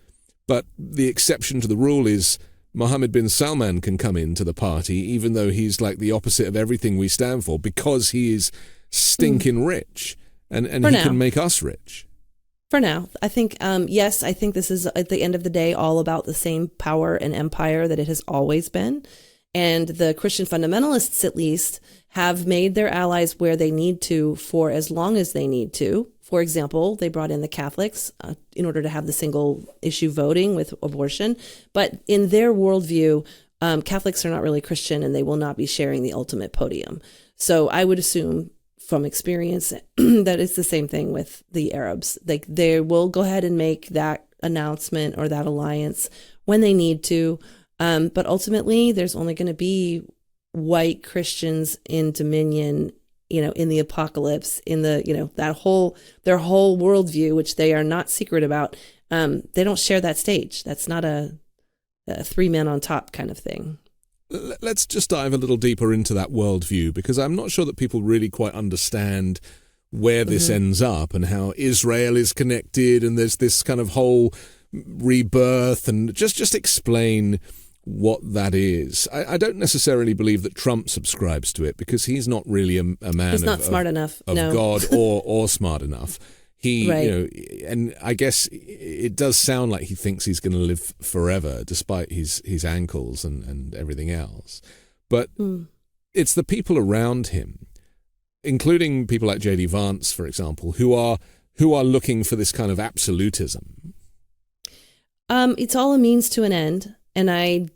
S1: But the exception to the rule is Mohammed bin Salman can come into the party, even though he's like the opposite of everything we stand for, because he is stinking rich and he can make us rich.
S2: For now, I think, yes, I think this is at the end of the day all about the same power and empire that it has always been. And the Christian fundamentalists, at least, have made their allies where they need to for as long as they need to. For example, they brought in the Catholics in order to have the single issue voting with abortion. But in their worldview, Catholics are not really Christian and they will not be sharing the ultimate podium. So I would assume from experience that it's the same thing with the Arabs. Like they will go ahead and make that announcement or that alliance when they need to. But ultimately, there's only going to be white Christians in dominion, in the apocalypse, in the, their whole worldview, which they are not secret about. They don't share that stage. That's not a three men on top kind of thing.
S1: Let's just dive a little deeper into that worldview, because I'm not sure that people really quite understand where this ends up and how Israel is connected, and there's this kind of whole rebirth, and just explain what that is. I don't necessarily believe that Trump subscribes to it, because he's not really a man
S2: he's not smart enough
S1: of
S2: no.
S1: God or smart enough. He,
S2: right.
S1: And I guess it does sound like he thinks he's going to live forever, despite his ankles and everything else. But it's the people around him, including people like J.D. Vance, for example, who are looking for this kind of absolutism.
S2: It's all a means to an end, and I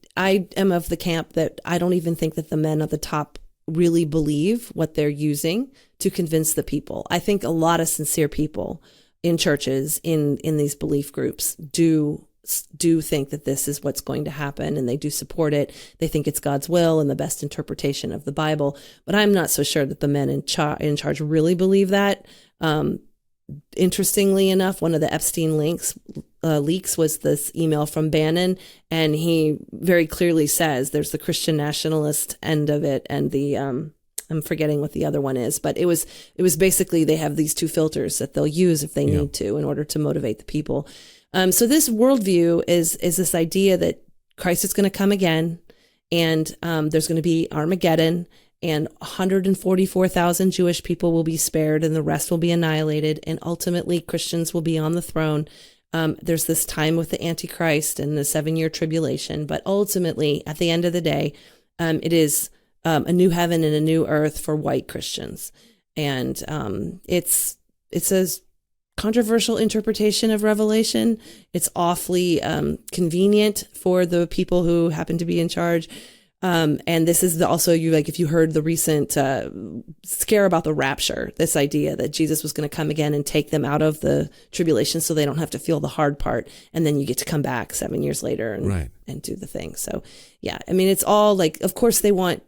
S2: am of the camp that I don't even think that the men at the top really believe what they're using to convince the people. I think a lot of sincere people in churches, in these belief groups, do think that this is what's going to happen, and they do support it. They think it's God's will and the best interpretation of the Bible. But I'm not so sure that the men in charge really believe that. Interestingly enough, one of the Epstein leaks was this email from Bannon, and he very clearly says there's the Christian nationalist end of it and the I'm forgetting what the other one is, but it was basically they have these two filters that they'll use if they need to in order to motivate the people. So this worldview is this idea that Christ is going to come again, and there's going to be Armageddon, and 144,000 Jewish people will be spared, and the rest will be annihilated, and ultimately Christians will be on the throne. There's this time with the Antichrist and the 7-year tribulation, but ultimately, at the end of the day, it is a new heaven and a new earth for white Christians. And it's a controversial interpretation of Revelation. It's awfully convenient for the people who happen to be in charge. And this is also if you heard the recent scare about the rapture, this idea that Jesus was going to come again and take them out of the tribulation so they don't have to feel the hard part. And then you get to come back 7 years later and do the thing. So, yeah, I mean, it's all of course they want,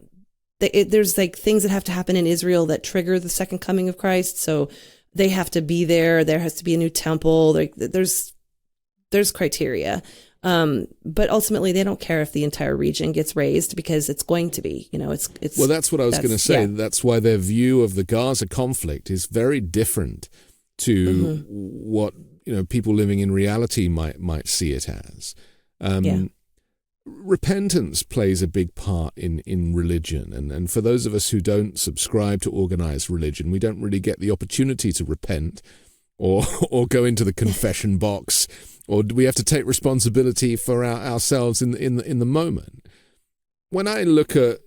S2: there's things that have to happen in Israel that trigger the second coming of Christ. So they have to be there. There has to be a new temple. There's criteria. But ultimately, they don't care if the entire region gets razed, because it's going to be, it's.
S1: Well, that's what I was going to say. Yeah. That's why their view of the Gaza conflict is very different to what people living in reality might see it as. Repentance plays a big part in religion, and for those of us who don't subscribe to organized religion, we don't really get the opportunity to repent or go into the confession box. Or do we have to take responsibility for ourselves in the moment? When I look at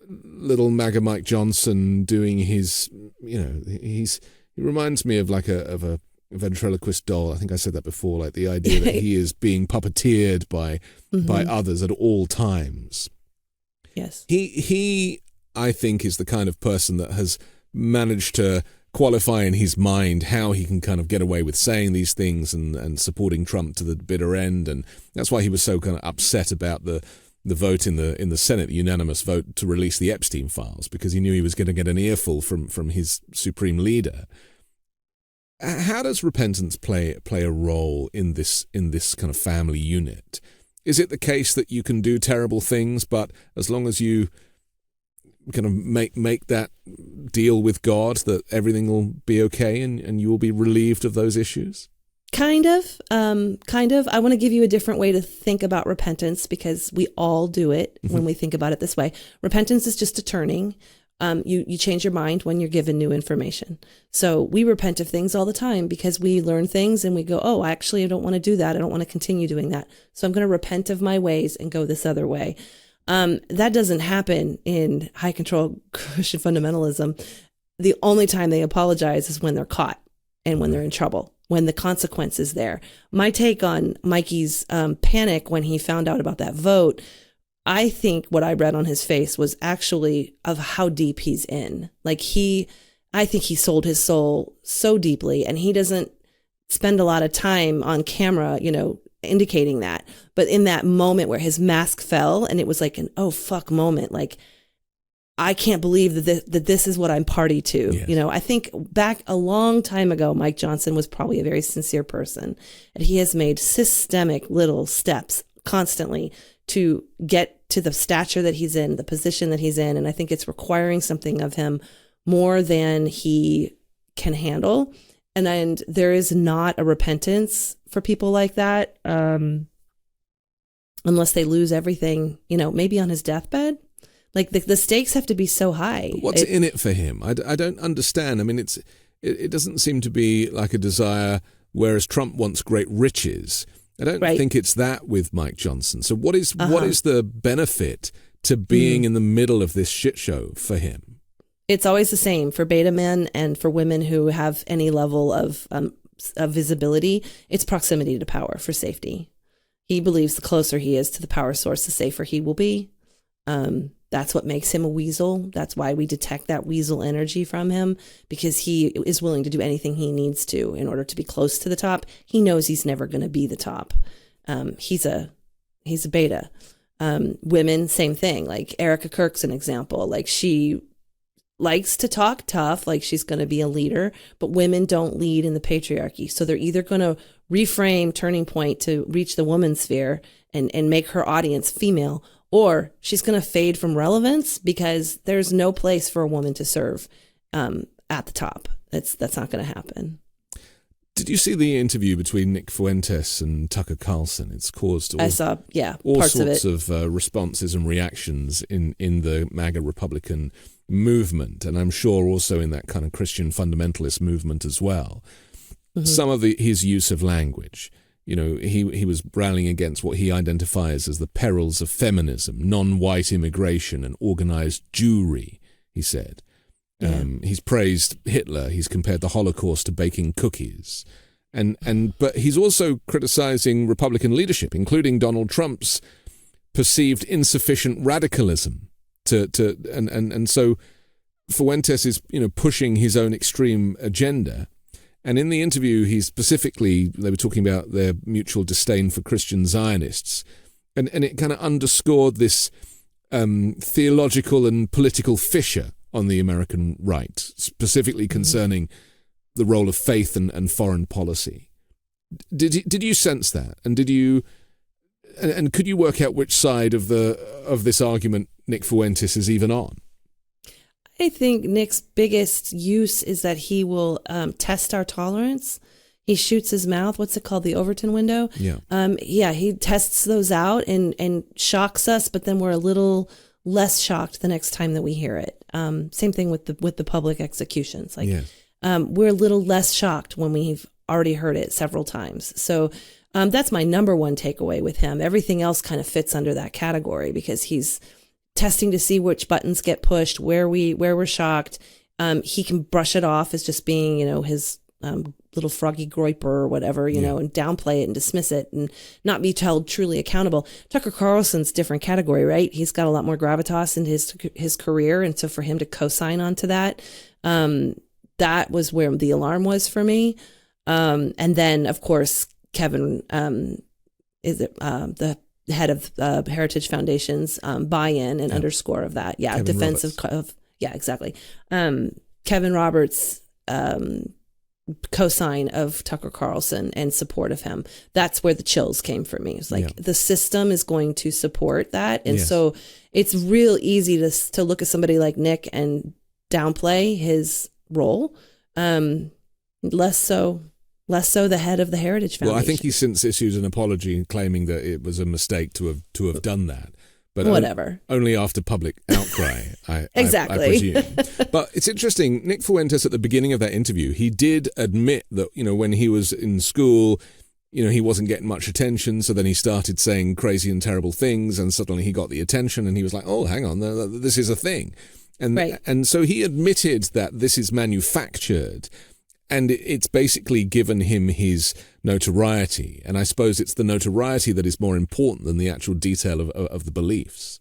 S1: little MAGA Mike Johnson doing his, he reminds me of a ventriloquist doll. I think I said that before, the idea that he is being puppeteered by others at all times.
S2: Yes.
S1: He, I think, is the kind of person that has managed to qualify in his mind how he can kind of get away with saying these things and supporting Trump to the bitter end. And that's why he was so kind of upset about the vote in the Senate, the unanimous vote to release the Epstein files, because he knew he was going to get an earful from his supreme leader. How does repentance play a role in this kind of family unit? Is it the case that you can do terrible things, but as long as you kind of make that deal with God, that everything will be okay and you will be relieved of those issues?
S2: Kind of. I want to give you a different way to think about repentance, because we all do it when we think about it this way. Repentance is just a turning. You change your mind when you're given new information. So we repent of things all the time because we learn things and we go, oh, actually, I don't want to do that. I don't want to continue doing that. So I'm going to repent of my ways and go this other way. That doesn't happen in high control Christian fundamentalism. The only time they apologize is when they're caught and when they're in trouble, when the consequence is there. My take on Mikey's panic when he found out about that vote, I think what I read on his face was actually of how deep he's in. Like I think he sold his soul so deeply, and he doesn't spend a lot of time on camera, indicating that. But in that moment where his mask fell and it was like an, oh, fuck moment, like, I can't believe that this is what I'm party to.
S1: Yes.
S2: I think back a long time ago, Mike Johnson was probably a very sincere person, and he has made systemic little steps constantly to get to the stature that he's in, the position that he's in. And I think it's requiring something of him more than he can handle. And there is not a repentance for people like that, unless they lose everything, maybe on his deathbed. Like the stakes have to be so high.
S1: But what's in it for him? I don't understand. I mean, it doesn't seem to be like a desire, whereas Trump wants great riches. I don't think it's that with Mike Johnson. So what is the benefit to being in the middle of this shit show for him?
S2: It's always the same for beta men and for women who have any level of visibility. It's proximity to power for safety. He believes the closer he is to the power source, the safer he will be. That's what makes him a weasel. That's why we detect that weasel energy from him, because he is willing to do anything he needs to in order to be close to the top. He knows he's never going to be the top. He's a beta. Women, same thing. Like Erica Kirk's an example. Like she likes to talk tough, like she's going to be a leader, but women don't lead in the patriarchy. So they're either going to reframe Turning Point to reach the woman sphere and make her audience female, or she's going to fade from relevance because there's no place for a woman to serve at the top. That's not going to happen.
S1: Did you see the interview between Nick Fuentes and Tucker Carlson? It's caused
S2: I saw,
S1: all
S2: parts
S1: sorts
S2: of
S1: responses and reactions in the MAGA Republican movement, and I'm sure also in that kind of Christian fundamentalist movement as well. Mm-hmm. Some of his use of language. He was rallying against what he identifies as the perils of feminism, non-white immigration, and organized Jewry, he said. He's praised Hitler. He's compared the Holocaust to baking cookies. But he's also criticizing Republican leadership, including Donald Trump's perceived insufficient radicalism. And so Fuentes is, pushing his own extreme agenda. And in the interview, they were talking about their mutual disdain for Christian Zionists. And it kind of underscored this theological and political fissure on the American right, specifically concerning the role of faith and foreign policy. Did you sense that? And and could you work out which side of this argument Nick Fuentes is even on?
S2: I think Nick's biggest use is that he will test our tolerance. He shoots his mouth. What's it called? The Overton window. Yeah. He tests those out and shocks us, but then we're a little less shocked the next time that we hear it. Same thing with the public executions. We're a little less shocked when we've already heard it several times. So that's my number one takeaway with him. Everything else kind of fits under that category because he's testing to see which buttons get pushed, where we're shocked. He can brush it off as just being, his little froggy groiper or whatever, and downplay it and dismiss it and not be held truly accountable. Tucker Carlson's different category, right? He's got a lot more gravitas in his career. And so for him to co-sign onto that, that was where the alarm was for me. And then, of course, Kevin, the head of Heritage Foundation's buy-in and underscore of that. Yeah,
S1: Kevin
S2: defense
S1: Roberts.
S2: Exactly. Kevin Roberts' co-sign of Tucker Carlson and support of him. That's where the chills came for me. It's like the system is going to support that. And so it's real easy to look at somebody like Nick and downplay his role. Less so the head of the Heritage Foundation.
S1: Well, I think he's since issued an apology claiming that it was a mistake to have done that. But
S2: whatever.
S1: Only after public outcry,
S2: Exactly.
S1: I presume. But it's interesting, Nick Fuentes, at the beginning of that interview, he did admit that, when he was in school, he wasn't getting much attention, so then he started saying crazy and terrible things, and suddenly he got the attention, and he was like, oh, hang on, this is a thing. And so he admitted that this is manufactured, and it's basically given him his notoriety. And I suppose it's the notoriety that is more important than the actual detail of the beliefs.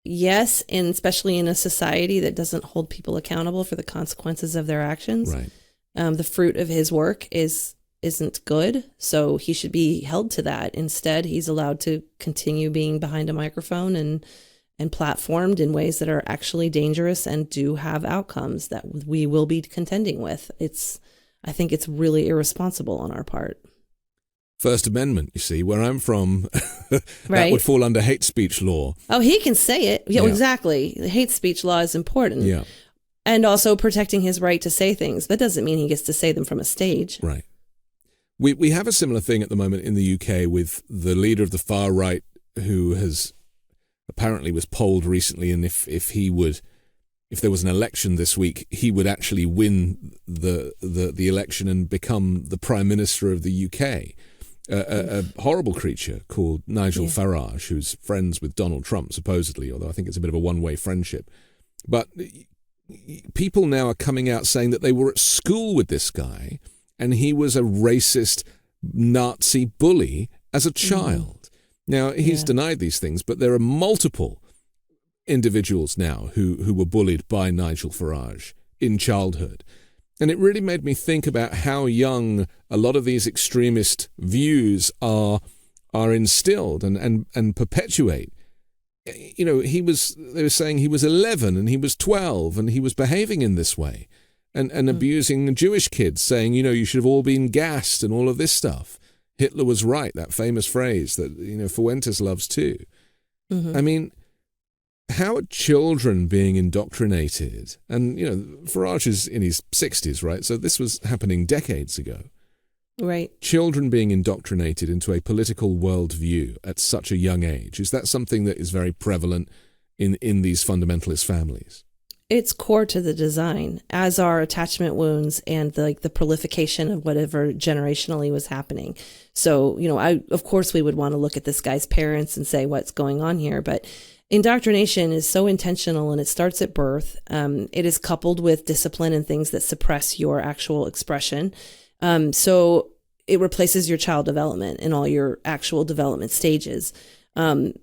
S2: Yes, and especially in a society that doesn't hold people accountable for the consequences of their actions.
S1: Right.
S2: The fruit of his work isn't good, so he should be held to that. Instead, he's allowed to continue being behind a microphone and platformed in ways that are actually dangerous and do have outcomes that we will be contending with. I think it's really irresponsible on our part.
S1: First Amendment, you see, where I'm from, that
S2: Right.
S1: would fall under hate speech law.
S2: Oh, he can say it. Yeah,
S1: Yeah.
S2: Exactly. The hate speech law is important.
S1: Yeah.
S2: And also protecting his right to say things. That doesn't mean he gets to say them from a stage.
S1: Right. We have a similar thing at the moment in the UK with the leader of the far right, who has apparently was polled recently, and if there was an election this week, he would actually win the election and become the Prime Minister of the UK. A horrible creature called Nigel Farage, who's friends with Donald Trump, supposedly, although I think it's a bit of a one-way friendship. But people now are coming out saying that they were at school with this guy, and he was a racist Nazi bully as a child. Now, he's denied these things, but there are multiple individuals now who were bullied by Nigel Farage in childhood. And it really made me think about how young a lot of these extremist views are instilled and perpetuate. They were saying he was 11 and he was 12 and he was behaving in this way and abusing Jewish kids, saying, you should have all been gassed and all of this stuff. Hitler was right, that famous phrase that, Fuentes loves too. Mm-hmm. I mean, how are children being indoctrinated? And, Farage is in his 60s, right? So this was happening decades ago.
S2: Right.
S1: Children being indoctrinated into a political worldview at such a young age. Is that something that is very prevalent in these fundamentalist families?
S2: It's core to the design, as are attachment wounds and the proliferation of whatever generationally was happening. So, of course we would want to look at this guy's parents and say what's going on here, but indoctrination is so intentional and it starts at birth. It is coupled with discipline and things that suppress your actual expression. So it replaces your child development in all your actual development stages.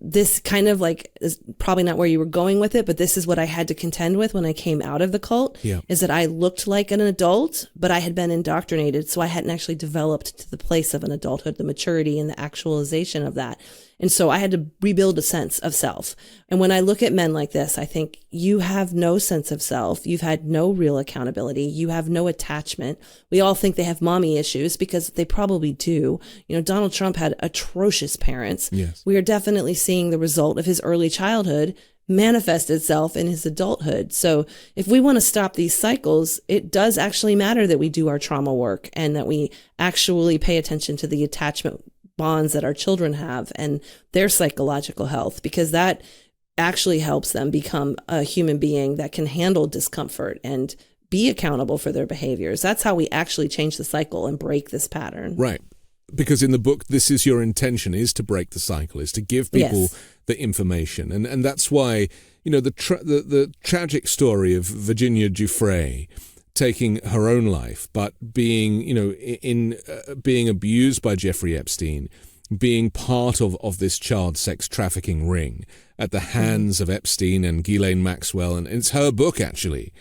S2: This kind of is probably not where you were going with it, but this is what I had to contend with when I came out of the cult, is that I looked like an adult, but I had been indoctrinated. So I hadn't actually developed to the place of an adulthood, the maturity and the actualization of that. And so I had to rebuild a sense of self. And when I look at men like this, I think you have no sense of self. You've had no real accountability. You have no attachment. We all think they have mommy issues because they probably do. Donald Trump had atrocious parents.
S1: Yes.
S2: We are definitely seeing the result of his early childhood manifest itself in his adulthood. So if we want to stop these cycles, it does actually matter that we do our trauma work and that we actually pay attention to the attachment bonds that our children have and their psychological health, because that actually helps them become a human being that can handle discomfort and be accountable for their behaviors. That's how we actually change the cycle and break this pattern.
S1: Right. Because in the book, this is your intention, is to break the cycle, is to give people the information. And that's why, the tragic story of Virginia Giuffre taking her own life, but being, being abused by Jeffrey Epstein, being part of this child sex trafficking ring at the hands of Epstein and Ghislaine Maxwell. And it's her book, actually.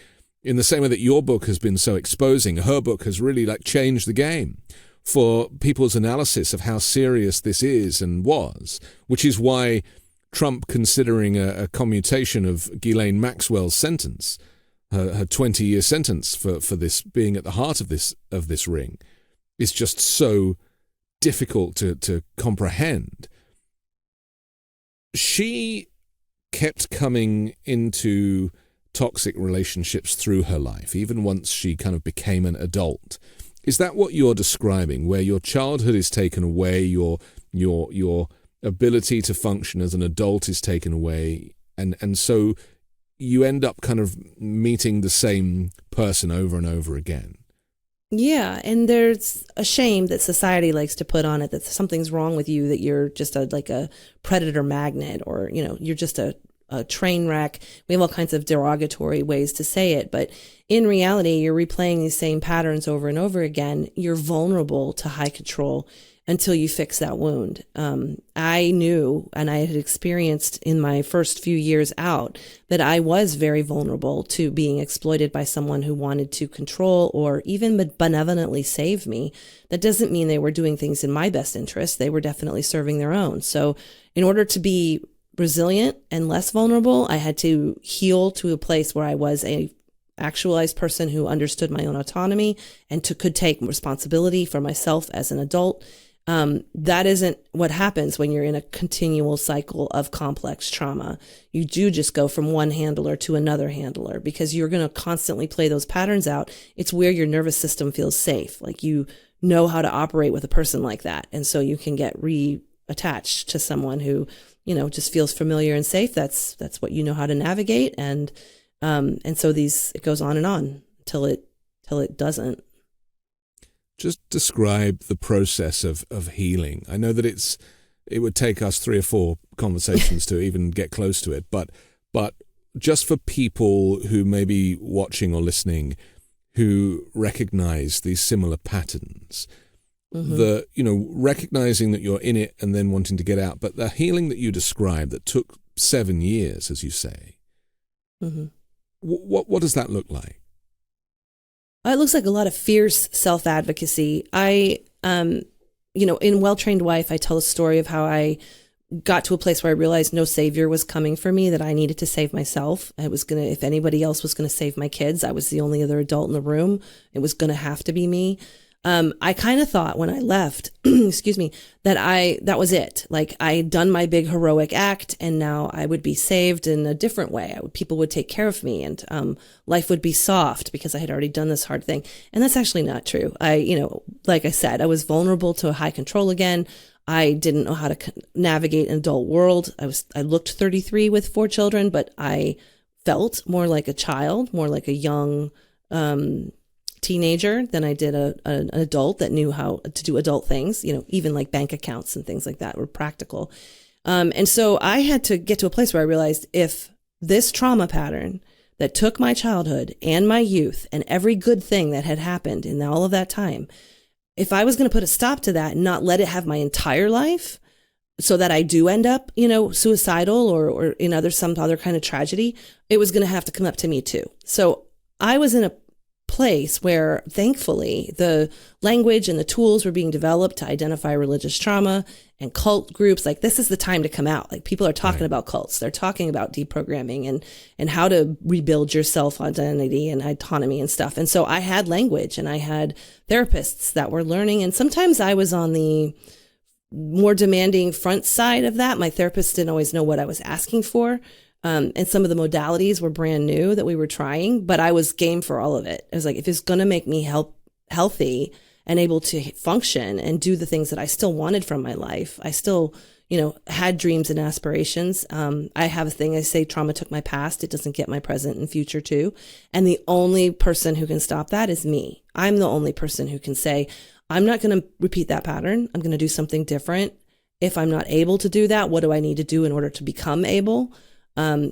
S1: In the same way that your book has been so exposing, her book has really changed the game for people's analysis of how serious this is and was, which is why Trump considering a commutation of Ghislaine Maxwell's sentence, her 20-year sentence for this being at the heart of this ring, is just so difficult to comprehend. She kept coming into toxic relationships through her life, even once she kind of became an adult. Is that what you're describing, where your childhood is taken away, your ability to function as an adult is taken away, and so you end up kind of meeting the same person over and over again.
S2: Yeah, and there's a shame that society likes to put on it, that something's wrong with you, that you're just like a predator magnet, or you're just a train wreck. We have all kinds of derogatory ways to say it, but in reality, you're replaying these same patterns over and over again. You're vulnerable to high control until you fix that wound. I knew, and I had experienced in my first few years out, that I was very vulnerable to being exploited by someone who wanted to control or even benevolently save me. That doesn't mean they were doing things in my best interest. They were definitely serving their own. So in order to be resilient and less vulnerable, I had to heal to a place where I was a actualized person who understood my own autonomy and could take responsibility for myself as an adult. That isn't what happens when you're in a continual cycle of complex trauma. You do just go from one handler to another handler because you're going to constantly play those patterns out. It's where your nervous system feels safe. Like you know how to operate with a person like that. And so you can get reattached to someone who, just feels familiar and safe. That's what you know how to navigate. And so it goes on and on till it doesn't.
S1: Just describe the process of healing. I know that it would take us 3 or 4 conversations to even get close to it, but just for people who may be watching or listening who recognize these similar patterns, recognizing that you're in it and then wanting to get out, but the healing that you described that took 7 years, as you say, what does that look like?
S2: It looks like a lot of fierce self-advocacy. In Well-Trained Wife, I tell a story of how I got to a place where I realized no savior was coming for me, that I needed to save myself. If anybody else was going to save my kids, I was the only other adult in the room. It was going to have to be me. I kind of thought when I left, excuse me, that was it. Like I'd done my big heroic act and now I would be saved in a different way. People would take care of me and, life would be soft because I had already done this hard thing. And that's actually not true. Like I said, I was vulnerable to a high control again. I didn't know how to navigate an adult world. I looked 33 with 4 children, but I felt more like a child, more like a young, teenager than I did an adult that knew how to do adult things, even like bank accounts and things like that were practical. And so I had to get to a place where I realized if this trauma pattern that took my childhood and my youth and every good thing that had happened in all of that time, if I was going to put a stop to that and not let it have my entire life so that I do end up, suicidal or in some other kind of tragedy, it was going to have to come up to me too. So I was in a place where thankfully the language and the tools were being developed to identify religious trauma and cult groups. Like this is the time to come out. Like people are talking about cults. They're talking about deprogramming and how to rebuild your self identity and autonomy and stuff. And so I had language and I had therapists that were learning. And sometimes I was on the more demanding front side of that. My therapist didn't always know what I was asking for. And some of the modalities were brand new that we were trying, but I was game for all of it. I was like, if it's going to make me healthy and able to function and do the things that I still wanted from my life, I still, had dreams and aspirations. I have a thing I say, trauma took my past. It doesn't get my present and future too. And the only person who can stop that is me. I'm the only person who can say, I'm not going to repeat that pattern. I'm going to do something different. If I'm not able to do that, what do I need to do in order to become able?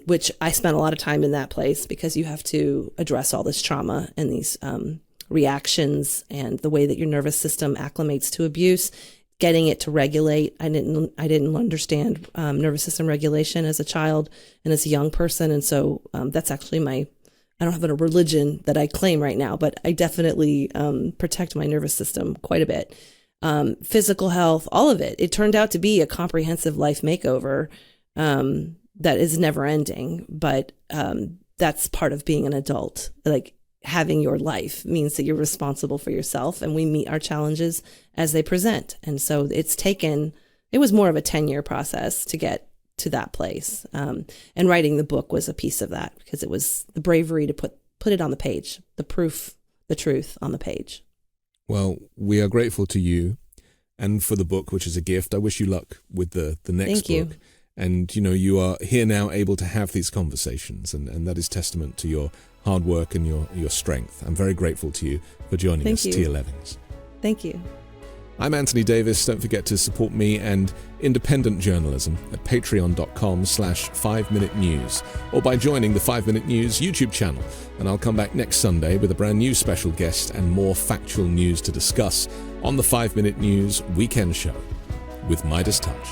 S2: Which I spent a lot of time in that place because you have to address all this trauma and these reactions and the way that your nervous system acclimates to abuse, getting it to regulate. I didn't understand nervous system regulation as a child and as a young person. And so that's actually I don't have a religion that I claim right now, but I definitely protect my nervous system quite a bit. Physical health, all of it. It turned out to be a comprehensive life makeover that is never ending, but that's part of being an adult. Like having your life means that you're responsible for yourself and we meet our challenges as they present. And so it was more of a 10-year process to get to that place. And writing the book was a piece of that because it was the bravery to put it on the page, the proof, the truth on the page.
S1: Well, we are grateful to you and for the book, which is a gift. I wish you luck with the next
S2: Thank
S1: book.
S2: you.
S1: And, you are here now able to have these conversations, and that is testament to your hard work and your strength. I'm very grateful to you for joining us, Tia Levings.
S2: Thank you.
S1: I'm Anthony Davis. Don't forget to support me and independent journalism at patreon.com/5 Minute News or by joining the 5 Minute News YouTube channel. And I'll come back next Sunday with a brand new special guest and more factual news to discuss on the 5 Minute News Weekend Show with Midas Touch.